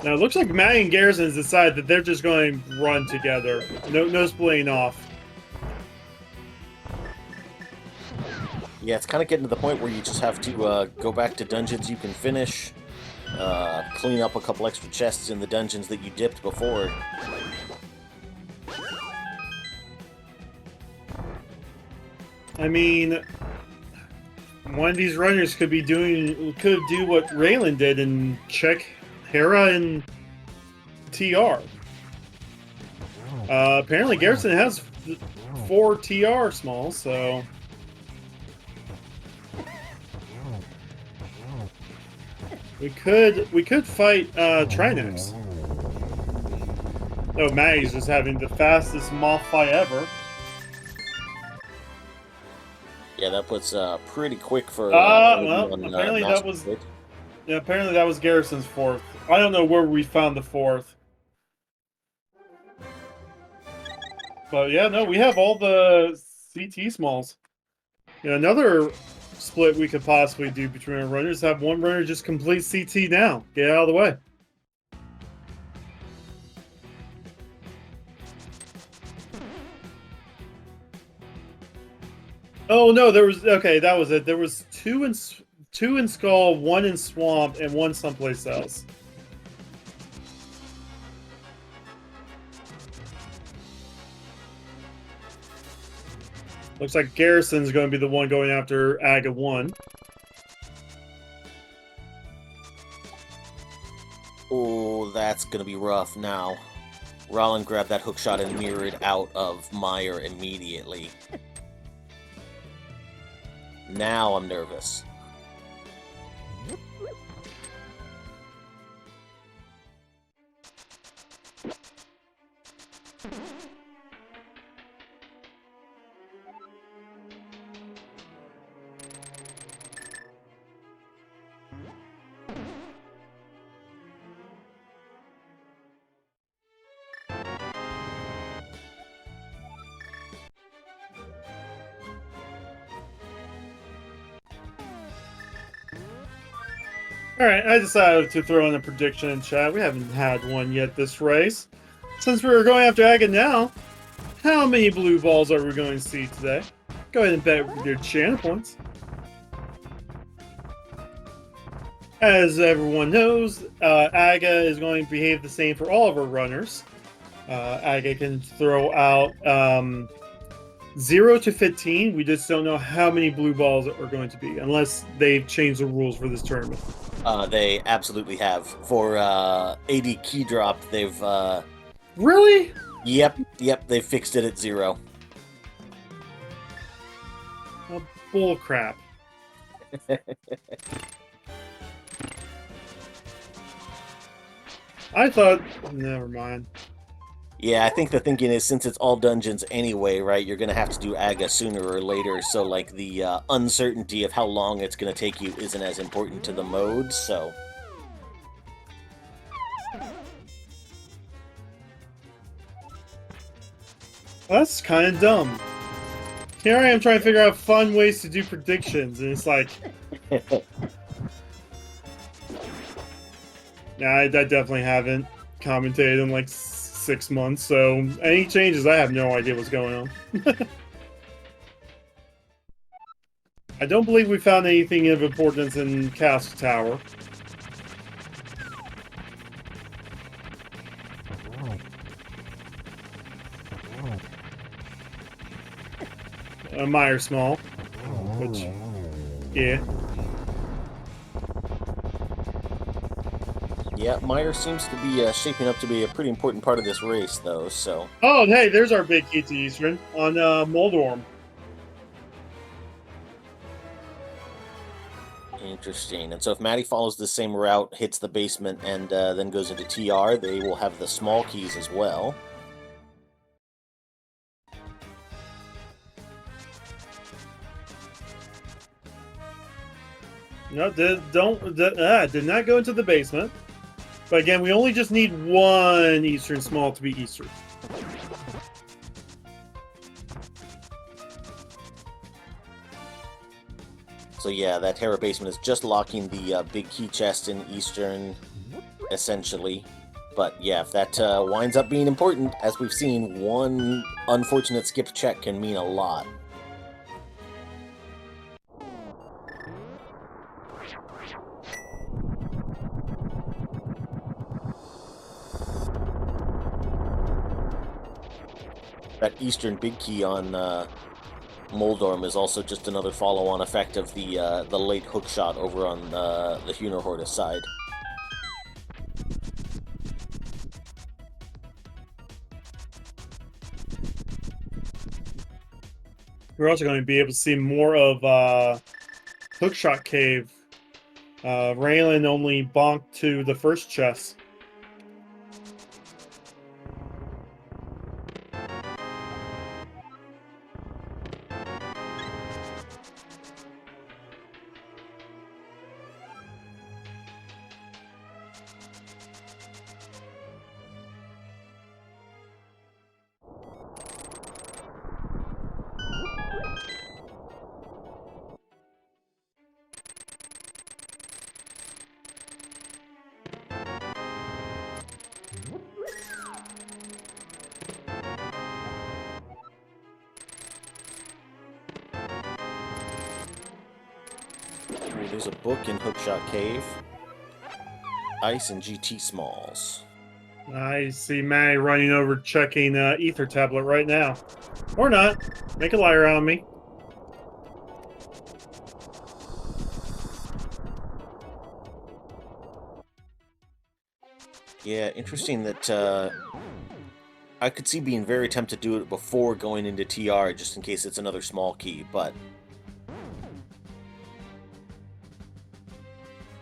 Now it looks like Matt and Garrison has decided that they're just going to run together. No splitting off. Yeah, it's kind of getting to the point where you just have to go back to dungeons you can finish, clean up a couple extra chests in the dungeons that you dipped before. I mean, one of these runners could do what Raylan did and check Hera and TR. Apparently Garrison has 4 TR smalls, so we could fight Trinex. Oh, Maggie's just having the fastest moth fight ever. Yeah, that was pretty quick for. Well, apparently that was. Yeah, apparently that was Garrison's 4th. I don't know where we found the 4th. But yeah, no, we have all the CT smalls. Yeah, another split we could possibly do between our runners, have one runner just complete CT now. Get out of the way. Oh no, there was that was it. There was 2 in Skull, 1 in Swamp, and 1 someplace else. Looks like Garrison's going to be the one going after Aga 1. Oh, that's going to be rough now. Rollin grabbed that hook shot and mirrored out of Mire immediately. Now I'm nervous. Alright, I decided to throw in a prediction in chat. We haven't had one yet this race. Since we're going after Aga now, how many blue balls are we going to see today? Go ahead and bet with your channel points. As everyone knows, Aga is going to behave the same for all of our runners. Aga can throw out 0 to 15. We just don't know how many blue balls are going to be, unless they've changed the rules for this tournament. They absolutely have. For AD key drop, they've... Really? Yep, they fixed it at 0. Oh, bull crap. I thought... Never mind. Yeah, I think the thinking is, since it's all dungeons anyway, right, you're going to have to do Aga sooner or later, so, like, the uncertainty of how long it's going to take you isn't as important to the modes, so... That's kind of dumb. Here I am trying to figure out fun ways to do predictions, and it's like... Nah, I definitely haven't commentated in, like, 6 months, so any changes, I have no idea what's going on. I don't believe we found anything of importance in Castle Tower. Mire small, which, yeah. Yeah, Mire seems to be shaping up to be a pretty important part of this race, though, so... Oh, hey, there's our big key to Eastern on Moldorm. Interesting. And so if Maddie follows the same route, hits the basement, and then goes into TR, they will have the small keys as well. No, did not go into the basement. But again, we only just need one Eastern small to be Eastern. So yeah, that Terra basement is just locking the big key chest in Eastern, essentially. But yeah, if that winds up being important, as we've seen, one unfortunate skipped check can mean a lot. That Eastern big key on Moldorm is also just another follow-on effect of the late hook shot over on the Huehnerhorde side. We're also going to be able to see more of Hookshot Cave. Raylan only bonked to the first chest. There's a book in Hookshot Cave. Ice and GT Smalls. I see Maddie running over checking Ether Tablet right now. Or not. Make a liar out of me. Yeah, interesting that I could see being very tempted to do it before going into TR, just in case it's another small key, but...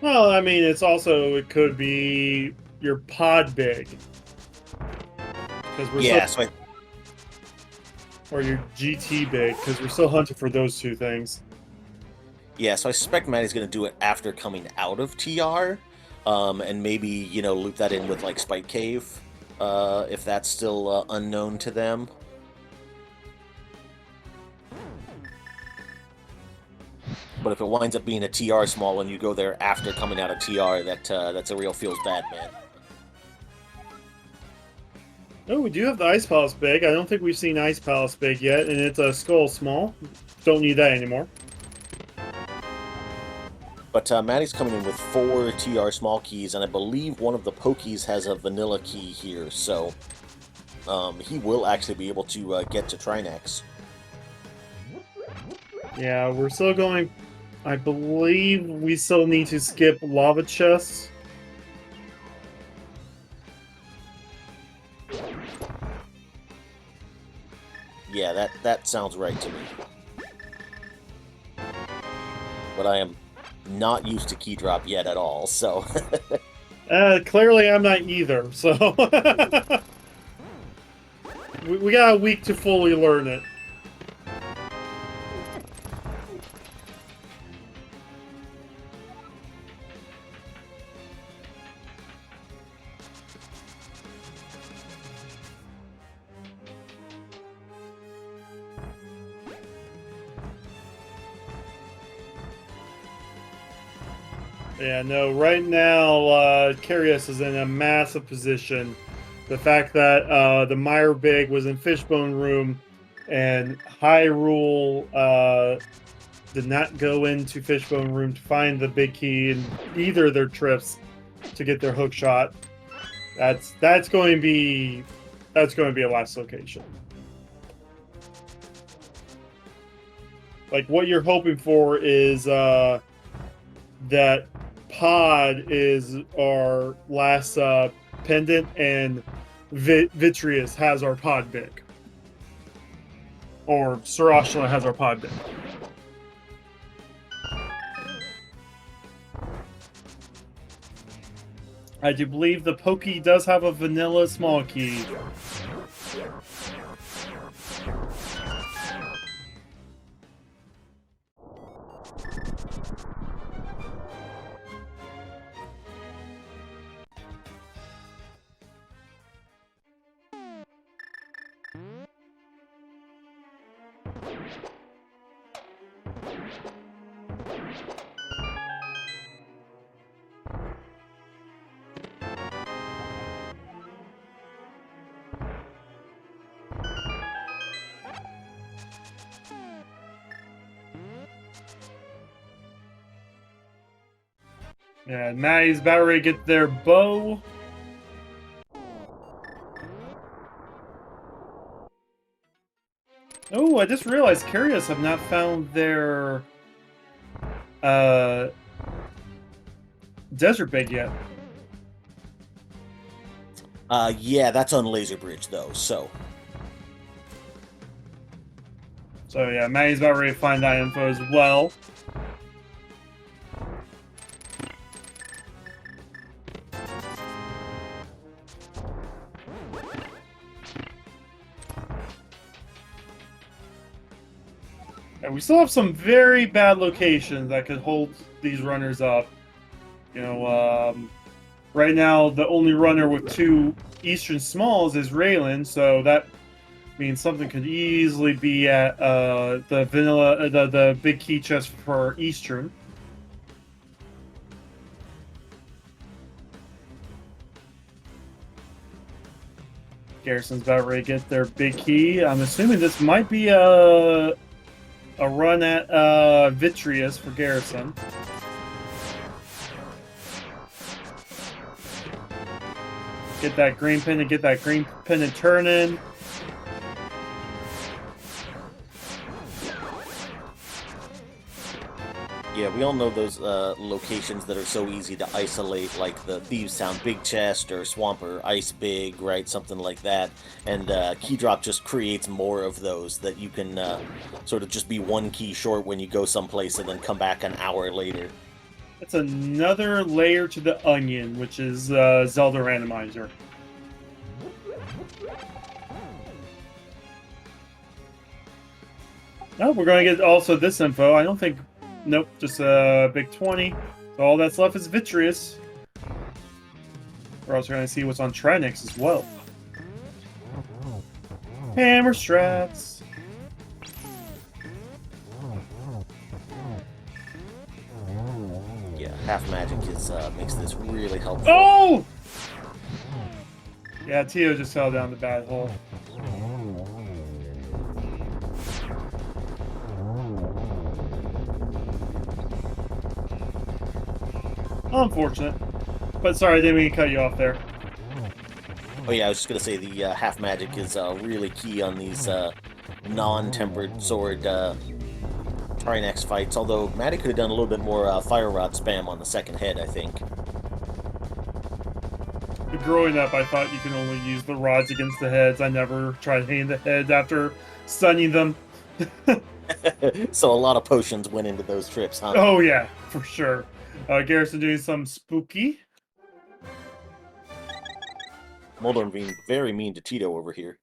Well, I mean, it could be your pod big. Yeah, or your GT big, because we're still hunting for those two things. Yeah, so I suspect Maddie's going to do it after coming out of TR, and maybe, you know, loop that in with, like, Spike Cave, if that's still unknown to them. But if it winds up being a TR small and you go there after coming out of TR, that's a real feels bad, man. Oh, we do have the Ice Palace big. I don't think we've seen Ice Palace big yet, and it's a Skull small. Don't need that anymore. But Maddie's coming in with 4 TR small keys, and I believe one of the Pokies has a vanilla key here, so he will actually be able to get to Trinex. Yeah, we're still going... I believe we still need to skip Lava Chests. Yeah, that sounds right to me. But I am not used to key drop yet at all, so... Clearly I'm not either, so... we got a week to fully learn it. Yeah, no, right now, Carius is in a massive position. The fact that the Mire Big was in Fishbone Room and Hyrule did not go into Fishbone Room to find the big key in either of their trips to get their hook shot, that's going to be a last location. Like, what you're hoping for is that pod is our last pendant, and Vitreous has our pod big. Or Sarashla has our pod big. I do believe the Pokey does have a vanilla small key. Yeah, Maddie's about ready to get their bow. Oh, I just realized Curious have not found their Desert Big yet. Yeah, that's on Laser Bridge though, so. So yeah, Maddie's about ready to find that info as well. And we still have some very bad locations that could hold these runners up. You know, right now the only runner with 2 Eastern Smalls is Raylan, so that means something could easily be at the vanilla, the big key chest for Eastern. Garrison's about ready to get their big key. I'm assuming this might be a run at Vitreous for Garrison. Get that green pin and get that green pin and turn in. Yeah, we all know those locations that are so easy to isolate, like the Thieves Town Big Chest or Swamper Ice Big, right? Something like that. And Key Drop just creates more of those that you can sort of just be 1 key short when you go someplace and then come back an hour later. It's another layer to the onion, which is Zelda Randomizer. Oh, we're going to get also this info. I don't think... Nope, just a big 20. So all that's left is Vitreous. We're also going to see what's on Trinix as well. Hammer strats. Yeah, half magic is makes this really helpful. Oh! Yeah, Tio just fell down the bad hole. Unfortunate. But sorry, I didn't mean to cut you off there. Oh yeah, I was just going to say the half magic is really key on these non-tempered sword Trinex fights, although Matty could have done a little bit more Fire Rod spam on the second head, I think. Growing up, I thought you can only use the rods against the heads. I never tried hitting the heads after stunning them. So a lot of potions went into those trips, huh? Oh yeah, for sure. Garrison doing some spooky. Moldorm being very mean to Tito over here.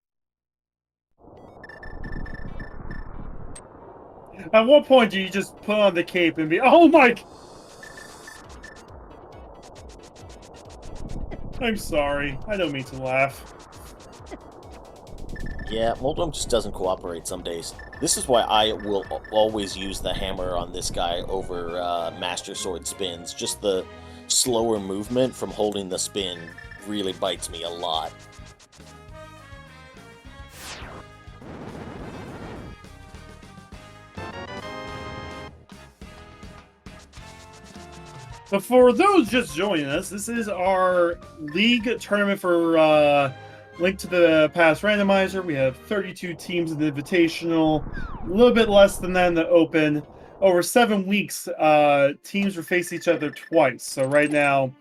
At what point do you just put on the cape and be, oh my... I'm sorry. I don't mean to laugh. Yeah, Moldorm just doesn't cooperate some days. This is why I will always use the hammer on this guy over Master Sword spins. Just the slower movement from holding the spin really bites me a lot. So for those just joining us, this is our league tournament for Link to the Past Randomizer. We have 32 teams in the Invitational, a little bit less than that in the Open. Over 7 weeks, teams will face each other twice. So right now,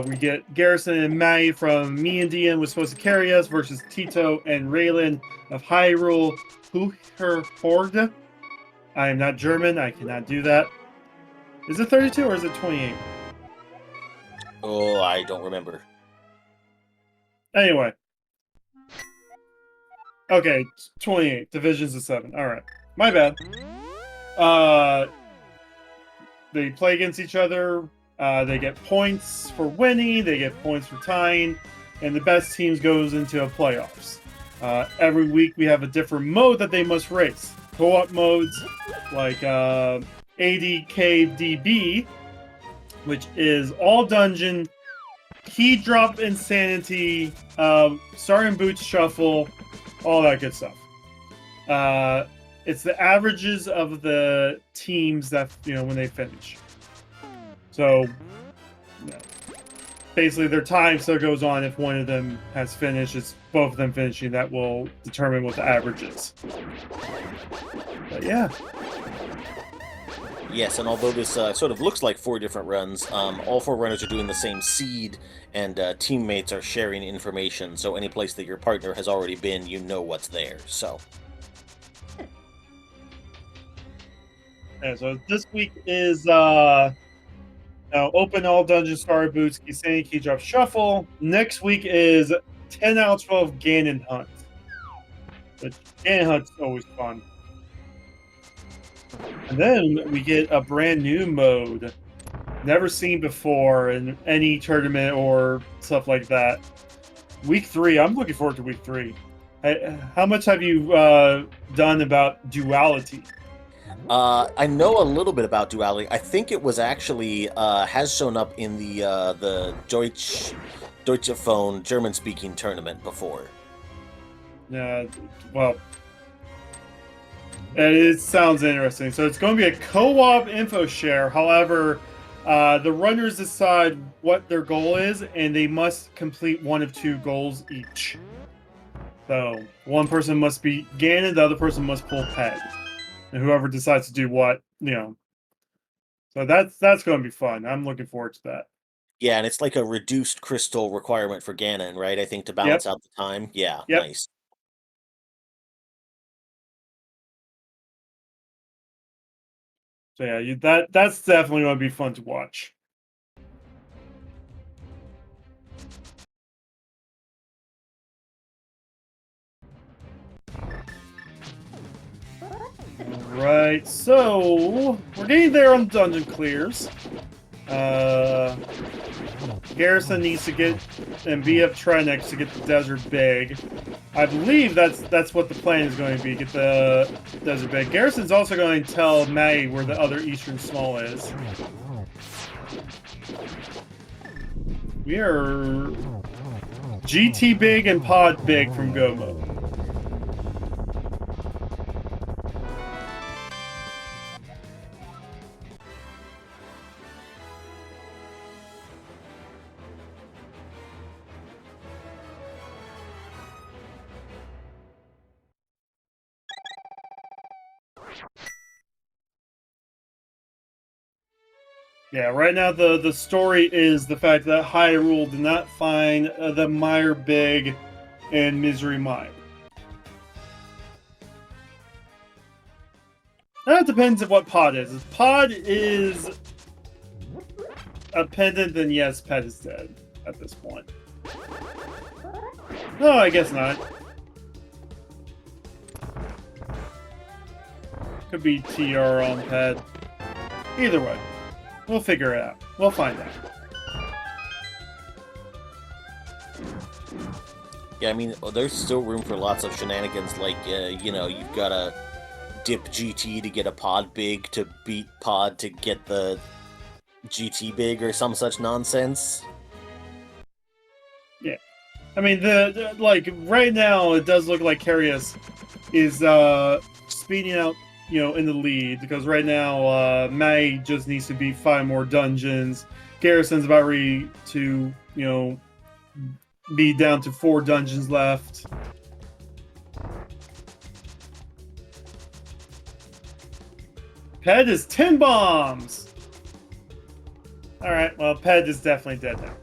we get Garrison and Mai from Miendiem was supposed to carry us versus Tito and Raylan of Hyrule Huehnerhorde. I am not German. I cannot do that. Is it 32 or is it 28? Oh, I don't remember. Anyway. Okay, 28. Divisions of 7. All right. My bad. They play against each other. They get points for winning. They get points for tying. And the best teams goes into a playoffs. Every week we have a different mode that they must race. Co-op modes like ADKDB, which is all dungeon, key drop insanity, starting boots shuffle, all that good stuff. It's the averages of the teams that, when they finish. So, basically their time still goes on. If one of them has finished, it's both of them finishing. That will determine what the average is. But yeah. Yes, and although this sort of looks like 4 different runs, all 4 runners are doing the same seed, and teammates are sharing information, so any place that your partner has already been, you know what's there, so... Yeah, so this week is open all dungeon star boots, Kisane, key drop shuffle. Next week is 10 out of 12 Ganon hunt. But Ganon hunt's always fun. And then we get a brand new mode, never seen before in any tournament or stuff like that. Week 3, I'm looking forward to week 3. How much have you done about duality? I know a little bit about duality. I think it was actually has shown up in the Deutsche Phone German-speaking tournament before. Yeah, well, it sounds interesting. So it's going to be a co-op info share. However, the runners decide what their goal is, and they must complete 1 of 2 goals each. So one person must beat Ganon, the other person must pull Peg. And whoever decides to do what, So that's going to be fun. I'm looking forward to that. Yeah, and it's like a reduced crystal requirement for Ganon, right? I think to balance out the time. Yeah, yep. Nice. So yeah, that's definitely going to be fun to watch. Right, so we're getting there on dungeon clears. Garrison needs to get and be up Trinex to get the desert bag. I believe that's what the plan is going to be, get the desert bag. Garrison's also going to tell Maggie where the other Eastern Small is. We are GT big and pod big from Go mode. Yeah, right now the story is the fact that Hyrule did not find the Mire Big and Misery Mire. That depends on what pod is. If pod is a pendant, then yes, Pet is dead at this point. No, I guess not. Could be TR on Pet. Either way. We'll figure it out. We'll find out. Yeah, I mean, there's still room for lots of shenanigans, like, you've got to dip GT to get a pod big to beat pod to get the GT big or some such nonsense. Yeah. I mean, right now, it does look like Carius is speeding out in the lead, because right now May just needs to beat 5 more dungeons. Garrison's about ready to be down to 4 dungeons left. Ped is 10 bombs. All right, well, Ped is definitely dead now.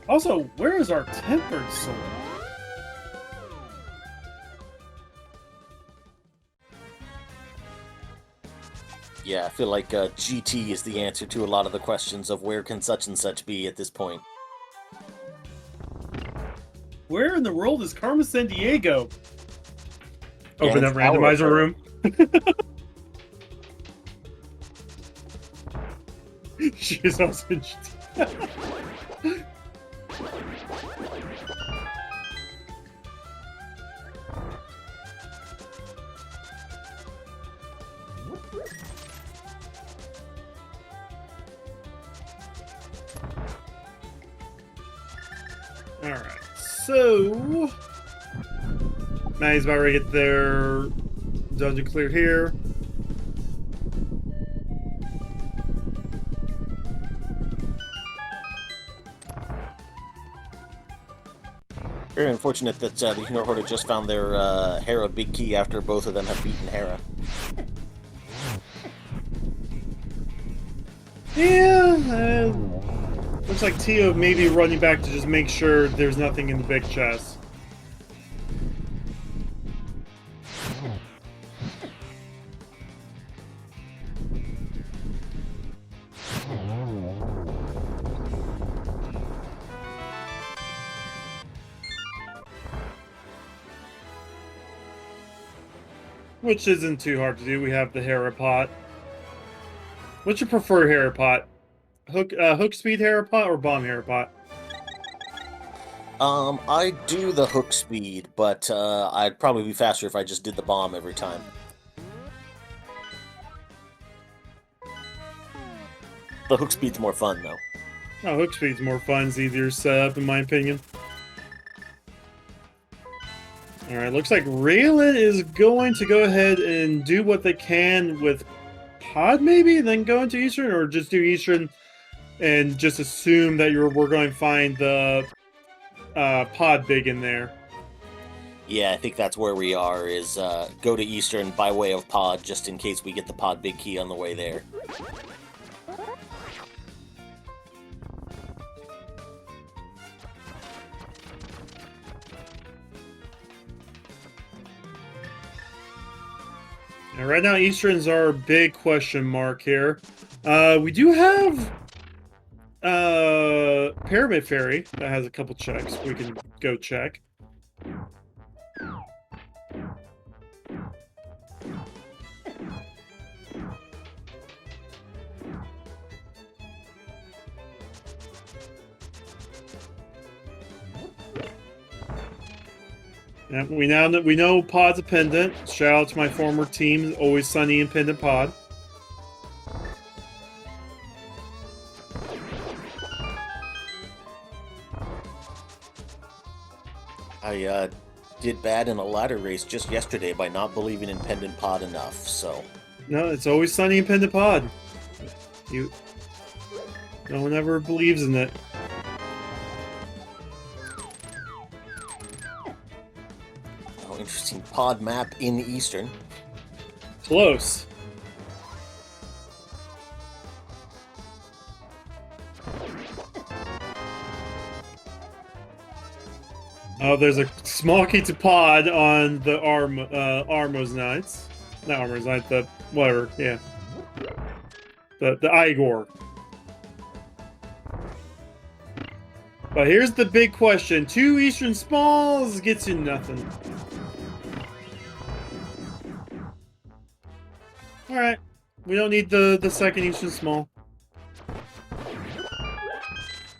Also, where is our tempered sword? Yeah, I feel like GT is the answer to a lot of the questions of where can such and such be at this point. Where in the world is Carmen Sandiego? Open up Ganon's randomizer room. She is also GT. Alright, so Maddie's about to get their dungeon cleared here. Very unfortunate that the Huehnerhorde just found their Hera big key after both of them have beaten Hera. Yeah, looks like Tio may be running back to just make sure there's nothing in the big chest. Which isn't too hard to do. We have the Hera pot. What's your preferred Hera pot? Hook speed Hera pot or bomb Hera pot? I do the hook speed, but I'd probably be faster if I just did the bomb every time. The hook speed's more fun, though. Oh, hook speed's more fun. It's easier setup, in my opinion. Alright, looks like Raylan is going to go ahead and do what they can with Pod, maybe, and then go into Eastern, or just do Eastern and just assume that we're going to find the Pod big in there. Yeah, I think that's where we are, is go to Eastern by way of Pod, just in case we get the Pod big key on the way there. And right now, Eastern's our big question mark here. We do have Pyramid Fairy that has a couple checks. We can go check. Yeah, we know Pod's a pendant. Shout out to my former team, Always Sunny and Pendant Pod. I did bad in a ladder race just yesterday by not believing in Pendant Pod enough, so... No, it's Always Sunny and Pendant Pod. No one ever believes in it. Oh, interesting pod map in Eastern. Close. Oh, there's a small key to pod on the Armos Knights. Not Armos Knights, the whatever, yeah. The Igor. But here's the big question. 2 Eastern Smalls gets you nothing. Alright. We don't need the second Eastern Small.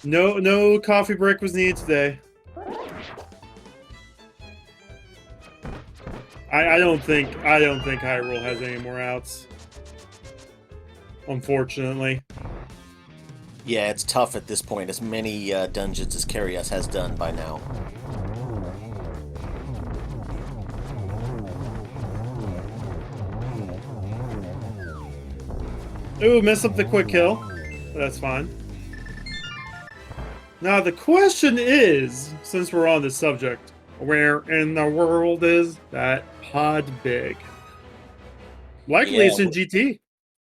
No coffee break was needed today. I don't think Hyrule has any more outs. Unfortunately. Yeah, it's tough at this point, as many dungeons as Carius has done by now. Ooh, messed up the quick kill. That's fine. Now the question is, since we're on this subject, where in the world is that pod big? Likely it's in GT.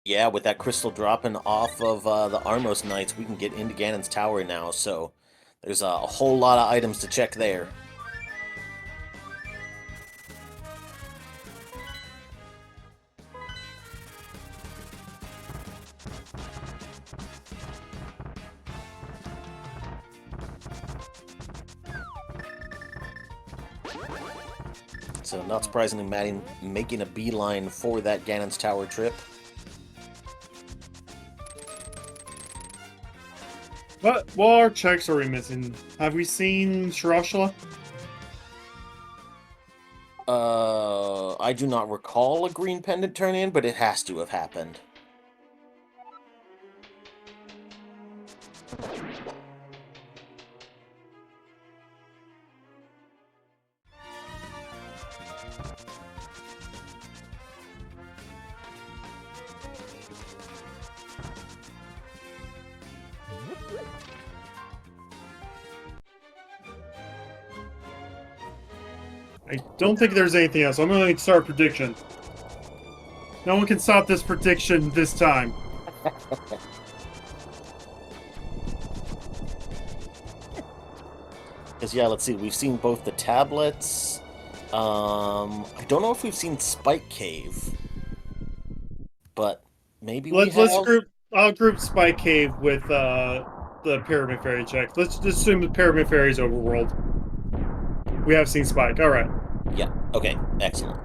Yeah, with that crystal dropping off of the Armos Knights, we can get into Ganon's Tower now, so there's a whole lot of items to check there. So not surprisingly, Maddie making a beeline for that Ganon's Tower trip. What our checks are we missing? Have we seen Shirashla? I do not recall a green pendant turn in, but it has to have happened. I don't think there's anything else. I'm going to start a prediction. No one can stop this prediction this time. Because, yeah, let's see. We've seen both the tablets. I don't know if we've seen Spike Cave. But maybe we have. I'll group Spike Cave with the Pyramid Fairy check. Let's just assume the Pyramid Fairy's overworld. We have seen Spike. All right. Yeah. Okay. Excellent.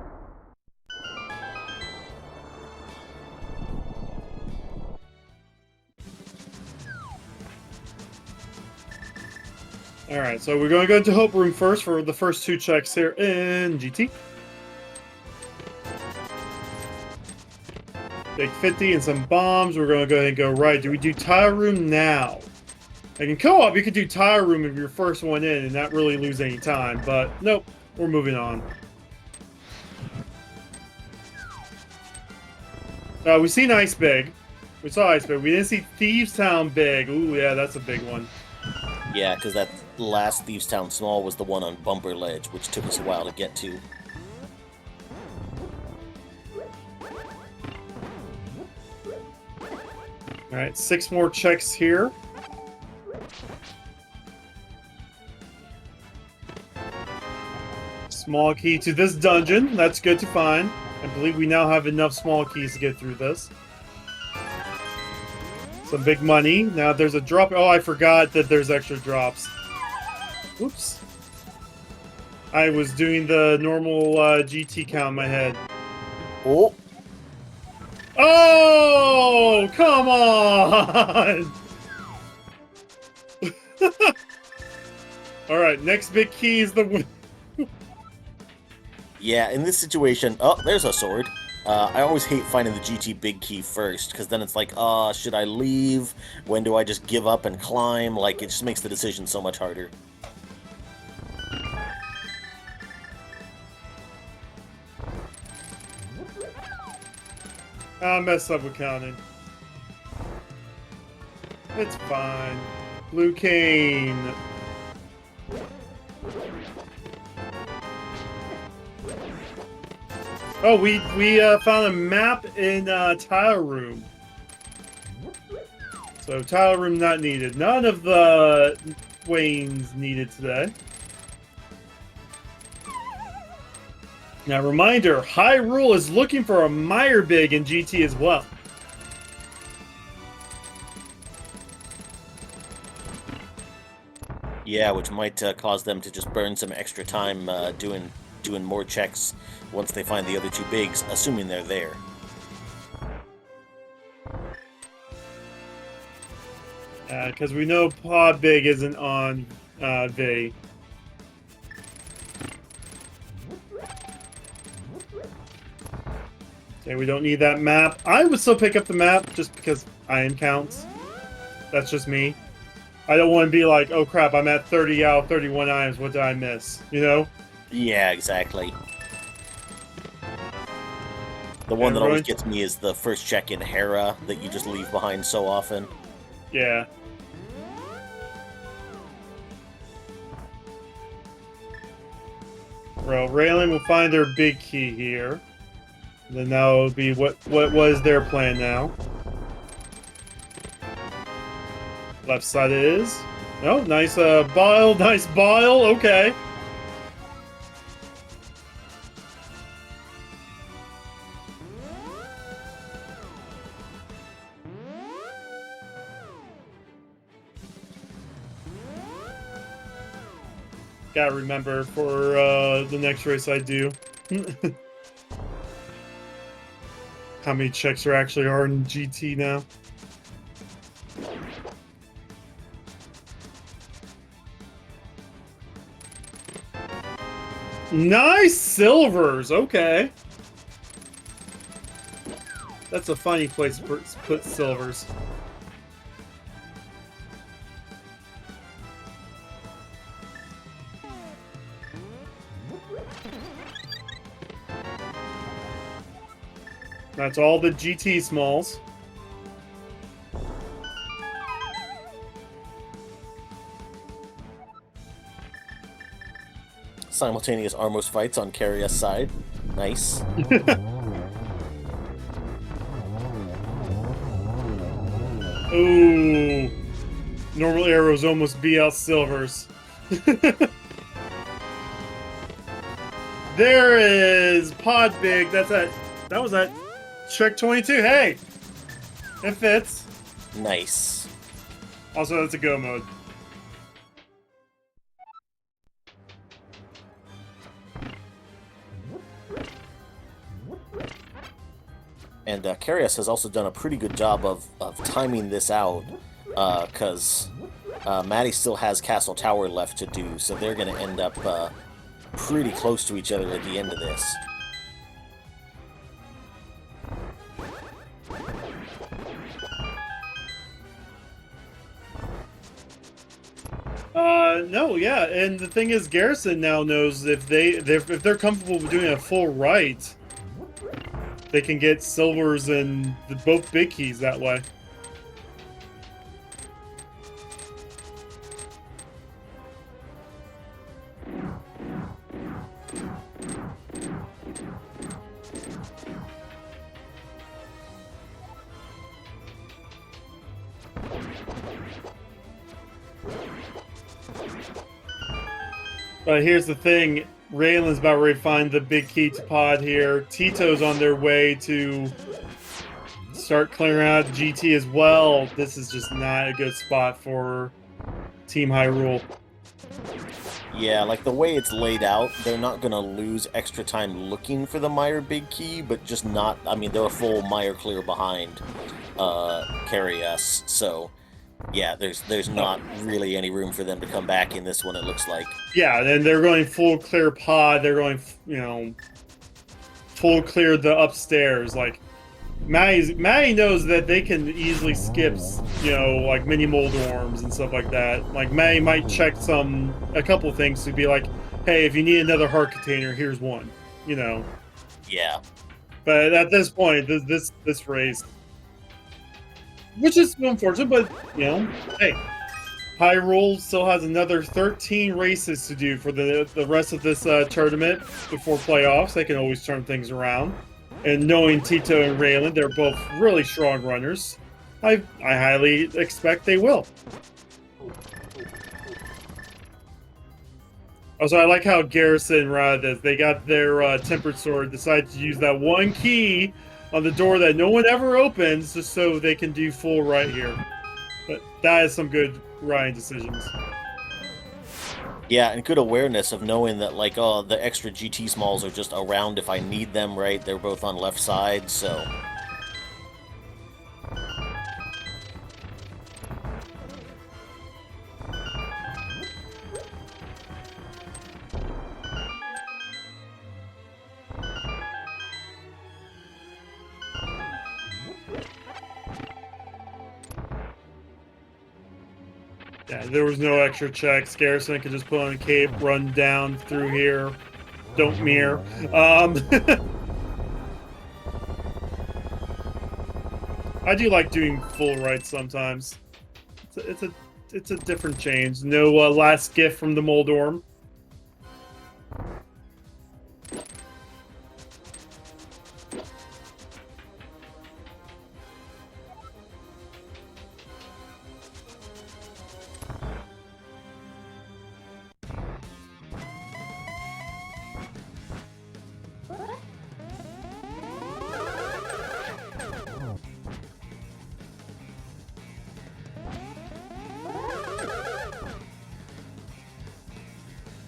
All right. So we're going to go into Hope Room first for the first two checks here in GT. Take 50 and some bombs. We're going to go ahead and go right. Do we do Tile Room now? Like in co-op, you could do Tile Room if you're first one in and not really lose any time. But nope. We're moving on. We seen Ice Big. We saw Ice Big. We didn't see Thieves Town Big. Ooh, yeah, that's a big one. Yeah, because that last Thieves Town Small was the one on Bumper Ledge, which took us a while to get to. Alright, 6 more checks here. Small key to this dungeon. That's good to find. I believe we now have enough small keys to get through this. Some big money. Now there's a drop. Oh, I forgot that there's extra drops. Oops. I was doing the normal GT count in my head. Oh. Oh, come on! Alright, next big key is the win. Yeah, in this situation... Oh, there's a sword. I always hate finding the GT big key first, because then it's like, should I leave? When do I just give up and climb? Like, it just makes the decision so much harder. I messed up with counting. It's fine. Blue cane. Oh, we found a map in Tile Room. So Tile Room not needed. None of the Waynes needed today. Now, reminder, Hyrule is looking for a Mire Big in GT as well. Yeah, which might cause them to just burn some extra time doing more checks once they find the other two bigs, assuming they're there. Because we know Pod Big isn't on V. Okay, we don't need that map. I would still pick up the map just because item counts. That's just me. I don't want to be like, oh crap, I'm at 30 out of 31 items. What did I miss? You know? Yeah, exactly. The one And that always going to- gets me is the first check in Hera that you just leave behind so often. Yeah. Well, Raylan will find their big key here. Then that will be what was their plan now. Left side it is. Oh, nice bile, nice bile, okay. Gotta remember for the next race I do. How many checks there actually are in GT now. Nice silvers, okay. That's a funny place to put silvers. That's all the GT smalls. Simultaneous Armos fights on Carius' side. Nice. Ooh. Normal arrows almost beat out silvers. There is Pod Big. That was at check 22. Hey! It fits. Nice. Also, that's a go mode. And Carius has also done a pretty good job of timing this out, because Maddie still has Castle Tower left to do, so they're going to end up pretty close to each other at the end of this. No, yeah, and the thing is, Garrison now knows if they're comfortable with doing a full right, they can get silvers and both big keys that way. But here's the thing, Raylan's about ready to find the big key to Pod here. Tito's on their way to start clearing out GT as well. This is just not a good spot for Team Hyrule. Yeah, like the way it's laid out, they're not going to lose extra time looking for the Mire big key, but just not, I mean, they're a full Mire clear behind Carius, so yeah, there's not really any room for them to come back in this one, it looks like. Yeah, and they're going full clear Pod, they're going, you know, full clear the upstairs, like, Maddie knows that they can easily skip, you know, like mini Moldorms and stuff like that. Like, Maddie might check a couple things to be like, hey, if you need another heart container, here's one, you know. Yeah. But at this point, this race, which is unfortunate, but, you know, hey, Hyrule still has another 13 races to do for the rest of this tournament before playoffs. They can always turn things around. And knowing Tito and Raylan, they're both really strong runners. I highly expect they will. Also, I like how Garrison, they got their Tempered Sword, decided to use that one key on the door that no one ever opens, just so they can do full right here. But that is some good riding decisions. Yeah, and good awareness of knowing that, like, oh, the extra GT smalls are just around if I need them, right? They're both on left side, so... Yeah, there was no extra checks. Garrison could just put on a cape, run down through here. Don't mirror. I do like doing full rights sometimes. It's a different change. No last gift from the Moldorm.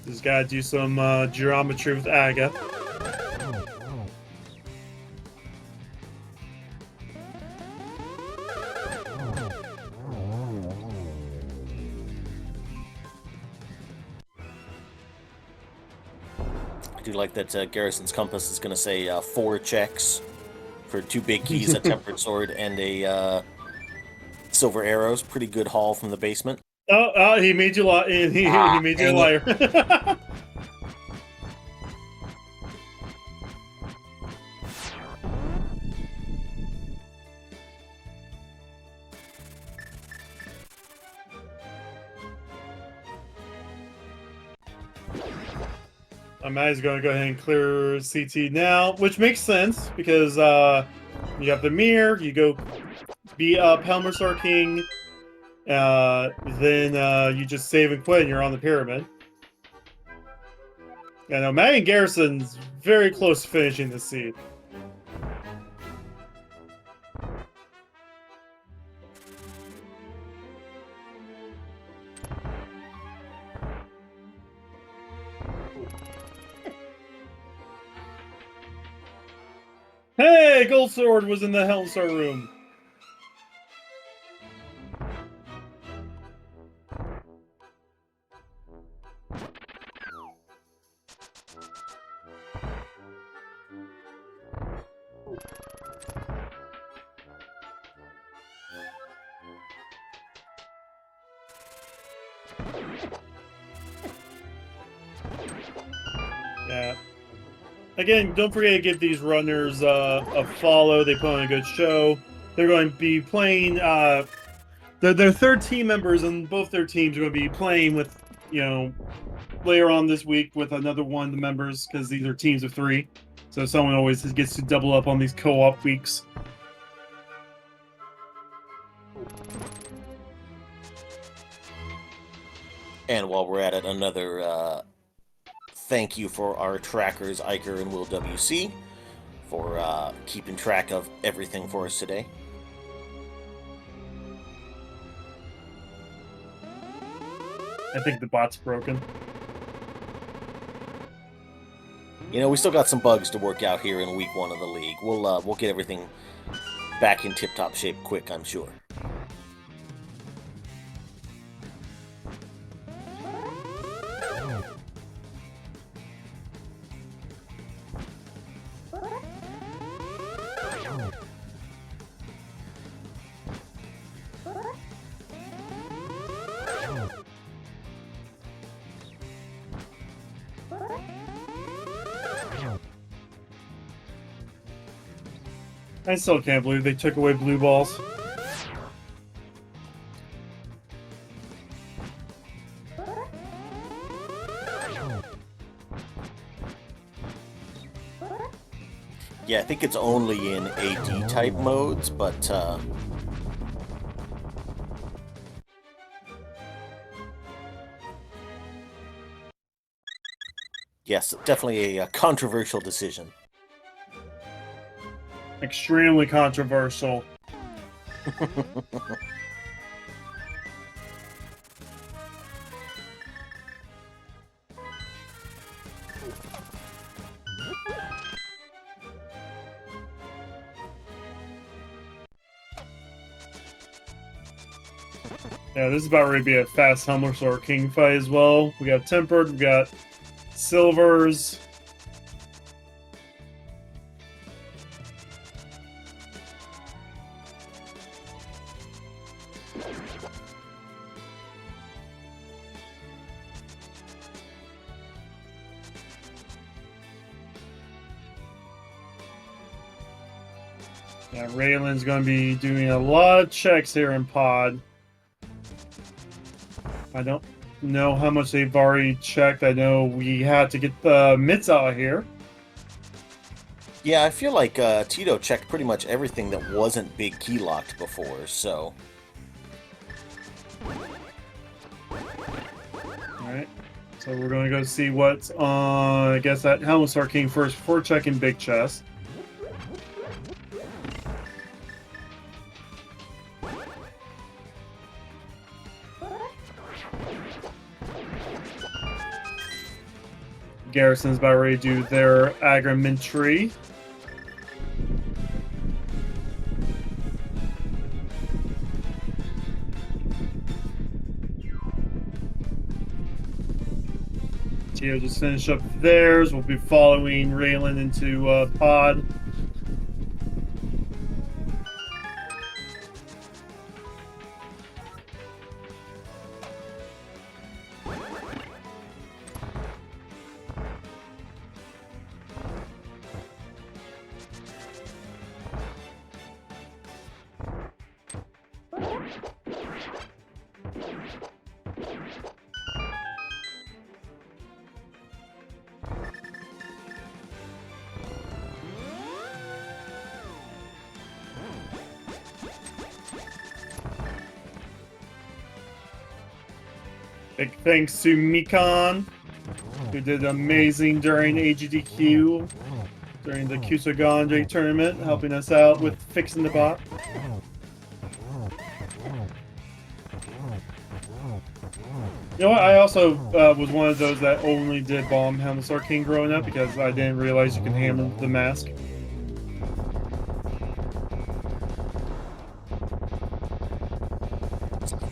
Just gotta do some geometry with Aga. I do like that Garrison's Compass is going to say 4 checks for 2 big keys, a Tempered Sword, and a Silver Arrows. Pretty good haul from the basement. Oh, he made you lie. He made you a liar. Maddie's going to go ahead and clear CT now, which makes sense because you have the mirror, you go beat up Helmersar King, then you just save and quit and you're on the pyramid. Yeah, no, Maddie and Garrison's very close to finishing the seed. Hey, Gold Sword was in the Helmstar room. Yeah. Again, don't forget to give these runners a follow. They put on a good show. They're going to be playing. Their third team members and both their teams are going to be playing with, later on this week with another one of the members because these are teams of 3. So someone always gets to double up on these co-op weeks. And while we're at it, another thank you for our trackers, Iker and Will WC, for keeping track of everything for us today. I think the bot's broken. We still got some bugs to work out here in week 1 of the league. We'll get everything back in tip-top shape quick, I'm sure. I still can't believe they took away blue balls. Yeah, I think it's only in AD type modes, but yes, definitely a controversial decision. Extremely controversial. Yeah, this is about ready to be a fast Helmersar King fight as well. We got Tempered, we got Silvers. Yeah, Raylan's going to be doing a lot of checks here in Pod. I don't know how much they've already checked. I know we had to get the mitts out here. Yeah, I feel like Tito checked pretty much everything that wasn't big key locked before, so... Alright, so we're going to go see what's on, I guess, that Helmsar King first before checking Big Chest. Garrison's about ready to do their agrimentry. Tio just finished up theirs. We'll be following Raylan into Pod. Big thanks to Mikan, who did amazing during AGDQ, during the Kusogandre tournament, helping us out with fixing the bot. You know what, I also was one of those that only did Bomb Helmsar King growing up because I didn't realize you can handle the mask.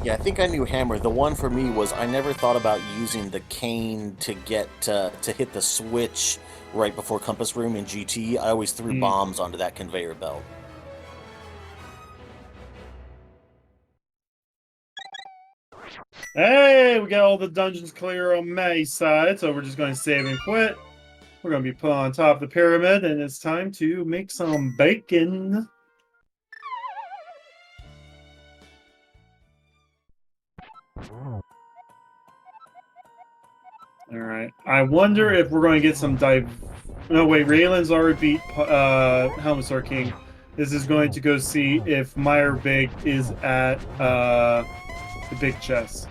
Yeah, I think I knew Hammer. The one for me was I never thought about using the cane to get to hit the switch right before Compass Room in GT. I always threw bombs onto that conveyor belt. Hey, we got all the dungeons clear on May's side, so we're just going to save and quit. We're going to be put on top of the pyramid, and it's time to make some bacon. Alright, I wonder if we're going to get some No, wait, Raylan's already beat Helmsar King. This is going to go see if Mire Big is at the big chest.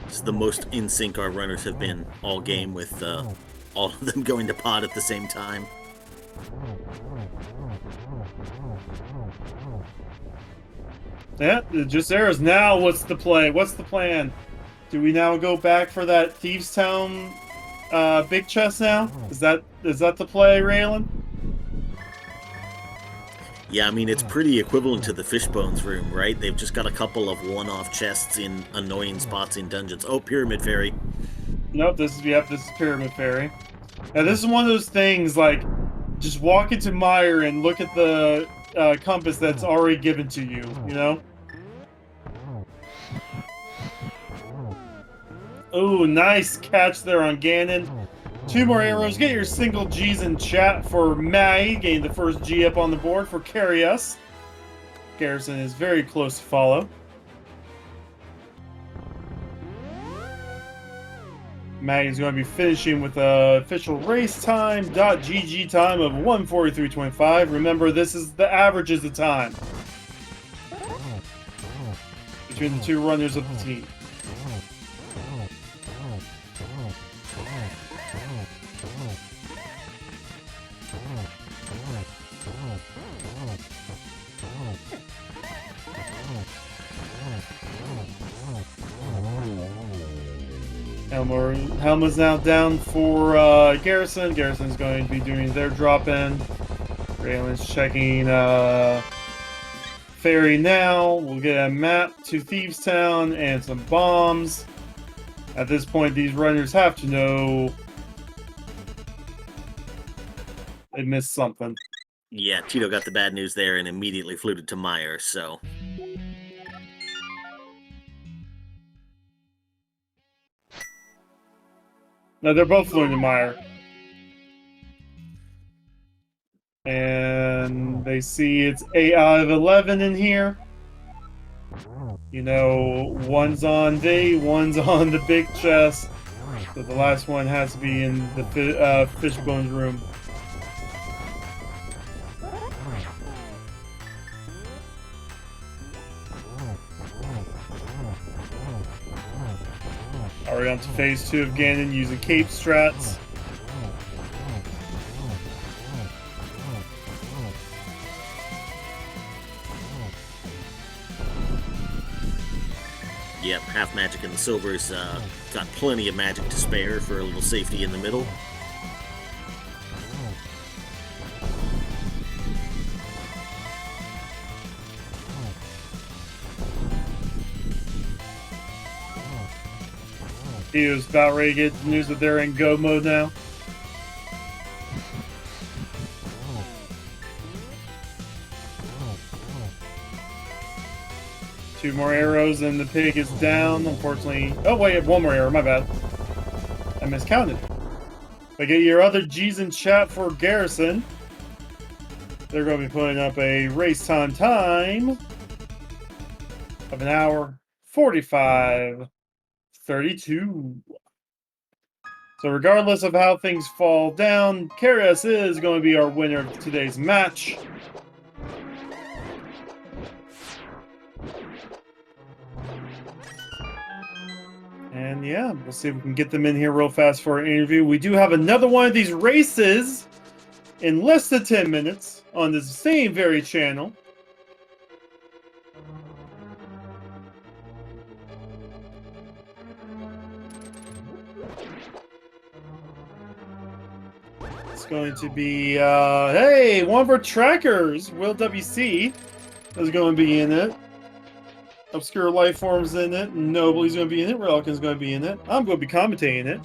This is the most in sync our runners have been all game, with all of them going to pod at the same time. Yeah, it just there's now. What's the play? What's the plan? Do we now go back for that Thieves Town big chest now? Is that the play, Raylan? Yeah, I mean, it's pretty equivalent to the Fishbones room, right? They've just got a couple of one-off chests in annoying spots in dungeons. Oh, Pyramid Fairy. Nope, this is Pyramid Fairy. Now this is one of those things like just walk into Mire and look at the compass that's already given to you, you know? Oh, nice catch there on Ganon. 2 more arrows. Get your single G's in chat for May. Gain the first G up on the board for Carry Us. Garrison is very close to follow. Mag is going to be finishing with a official race time, .gg time of 1:43.25. Remember, this is the average of the time between the 2 runners of the team. Helma's now down for Garrison. Garrison's going to be doing their drop-in. Raylan's checking Fairy now. We'll get a map to Thieves Town and some bombs. At this point, these runners have to know they missed something. Yeah, Tito got the bad news there and immediately flew to Mire, so... No, they're both Miendiem Mire. And they see it's 8 out of 11 in here. You know, one's on V, one's on the big chest. So the last one has to be in the Fishbone's room. Already on to phase 2 of Ganon using cape strats. Yep, half magic in the silver's got plenty of magic to spare for a little safety in the middle. He was about ready to get the news that they're in go mode now. Two more arrows and the pig is down, unfortunately. Oh wait, one more arrow, my bad. I miscounted. But get your other G's in chat for Garrison. They're going to be putting up a race time of 1 hour 45 32. So regardless of how things fall down, Karius is going to be our winner of today's match. And yeah, we'll see if we can get them in here real fast for an interview. We do have another one of these races in less than 10 minutes on the same very channel. It's going to be, hey, one of our trackers, Will WC, is going to be in it. Obscure Lifeform's in it. Nobly's going to be in it. Relican's going to be in it. I'm going to be commentating it.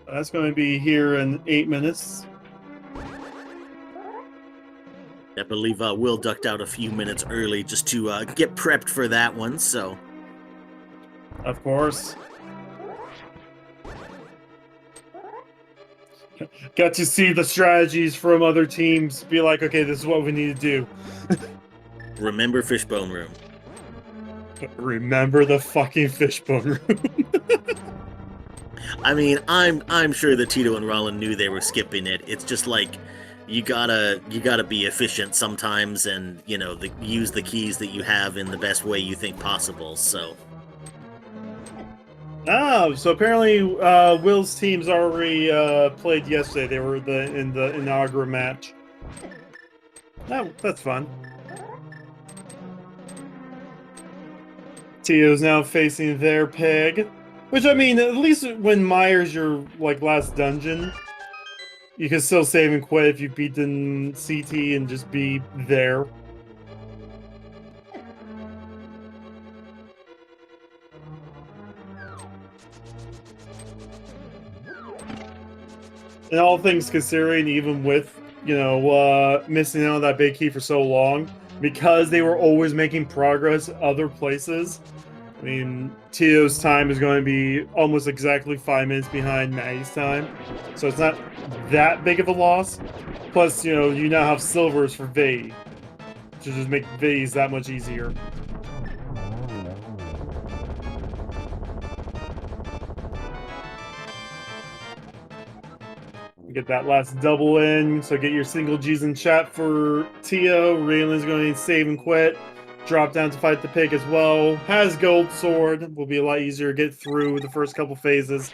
That's going to be here in 8 minutes. I believe Will ducked out a few minutes early just to get prepped for that one, so... Of course. Got to see the strategies from other teams. Be like, okay, this is what we need to do. Remember Fishbone Room. Remember the fucking Fishbone Room. I mean, I'm sure that Tito and Rollin knew they were skipping it. It's just like you gotta be efficient sometimes, and you know, use the keys that you have in the best way you think possible. So. Oh, so apparently Will's team's already played yesterday. They were in the inaugural match. That's fun. Tio's now facing their peg. Which, I mean, at least when Mire's your, like, last dungeon, you can still save and quit if you beat the CT and just be there. And all things considering, even with, you know, missing out on that big key for so long, because they were always making progress other places, I mean, Tio's time is going to be almost exactly 5 minutes behind Maddie's time. So it's not that big of a loss. Plus, you know, you now have silvers for V, to just make V's that much easier. Get that last double in, so get your single G's in chat for Tio. Raylan's going to save and quit. Drop down to fight the pig as well. Has gold sword. Will be a lot easier to get through the first couple phases.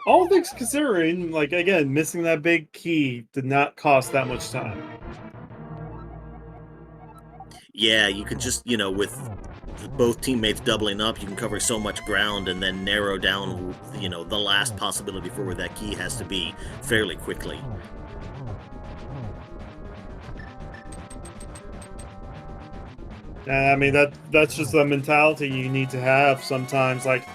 All things considering, like, again, missing that big key did not cost that much time. Yeah, you could just, you know, with both teammates doubling up, you can cover so much ground and then narrow down, you know, the last possibility for where that key has to be fairly quickly. I mean, that's just a mentality you need to have sometimes. Like,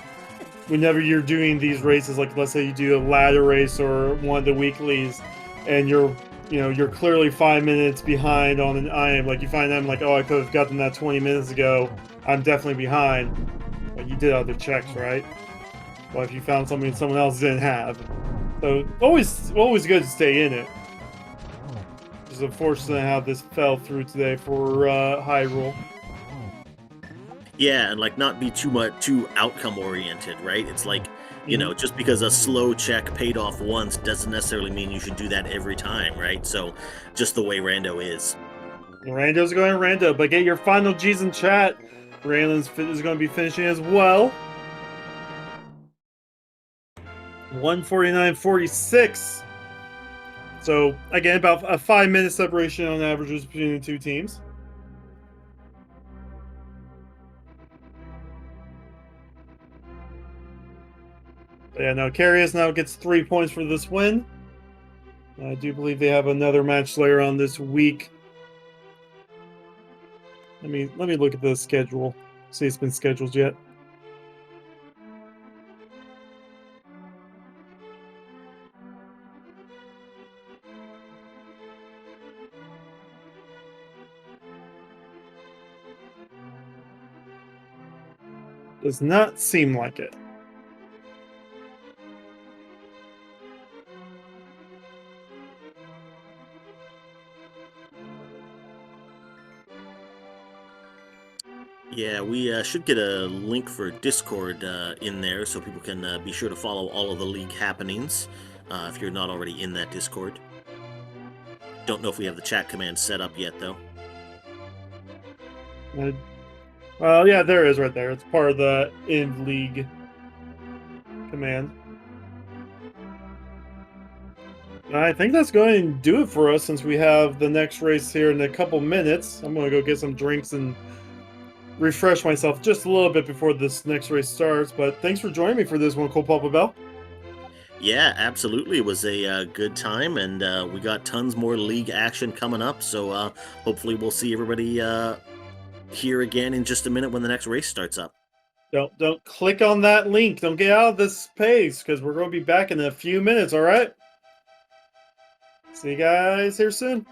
whenever you're doing these races, like let's say you do a ladder race or one of the weeklies, and you're you know, you're clearly 5 minutes behind on an item. Like, you find them like, oh, I could have gotten that 20 minutes ago. I'm definitely behind. But you did other checks, right? Well, if you found something someone else didn't have. So, always good to stay in it. Just unfortunate how this fell through today for Hyrule. Yeah, and like not be too outcome oriented, right? It's like, you know, just because a slow check paid off once doesn't necessarily mean you should do that every time, right? So just the way Rando is. Rando's going Rando, but get your final G's in chat. Raylan's is going to be finishing as well. 149.46. So again, about a 5-minute separation on averages between the two teams. But yeah, no, Carius now gets 3 points for this win. I do believe they have another match later on this week. Let me look at the schedule. See if it's been scheduled yet. Does not seem like it. Yeah, we should get a link for Discord in there so people can be sure to follow all of the league happenings if you're not already in that Discord. Don't know if we have the chat command set up yet, though. Well, yeah, there is right there. It's part of the in league command. I think that's going to do it for us since we have the next race here in a couple minutes. I'm going to go get some drinks and refresh myself just a little bit before this next race starts. But thanks for joining me for this one, Cole Papa Bell. Yeah, absolutely. It was a good time, and we got tons more league action coming up. So hopefully we'll see everybody here again in just a minute when the next race starts up. Don't click on that link. Don't get out of this space because we're going to be back in a few minutes. All right. See you guys here soon.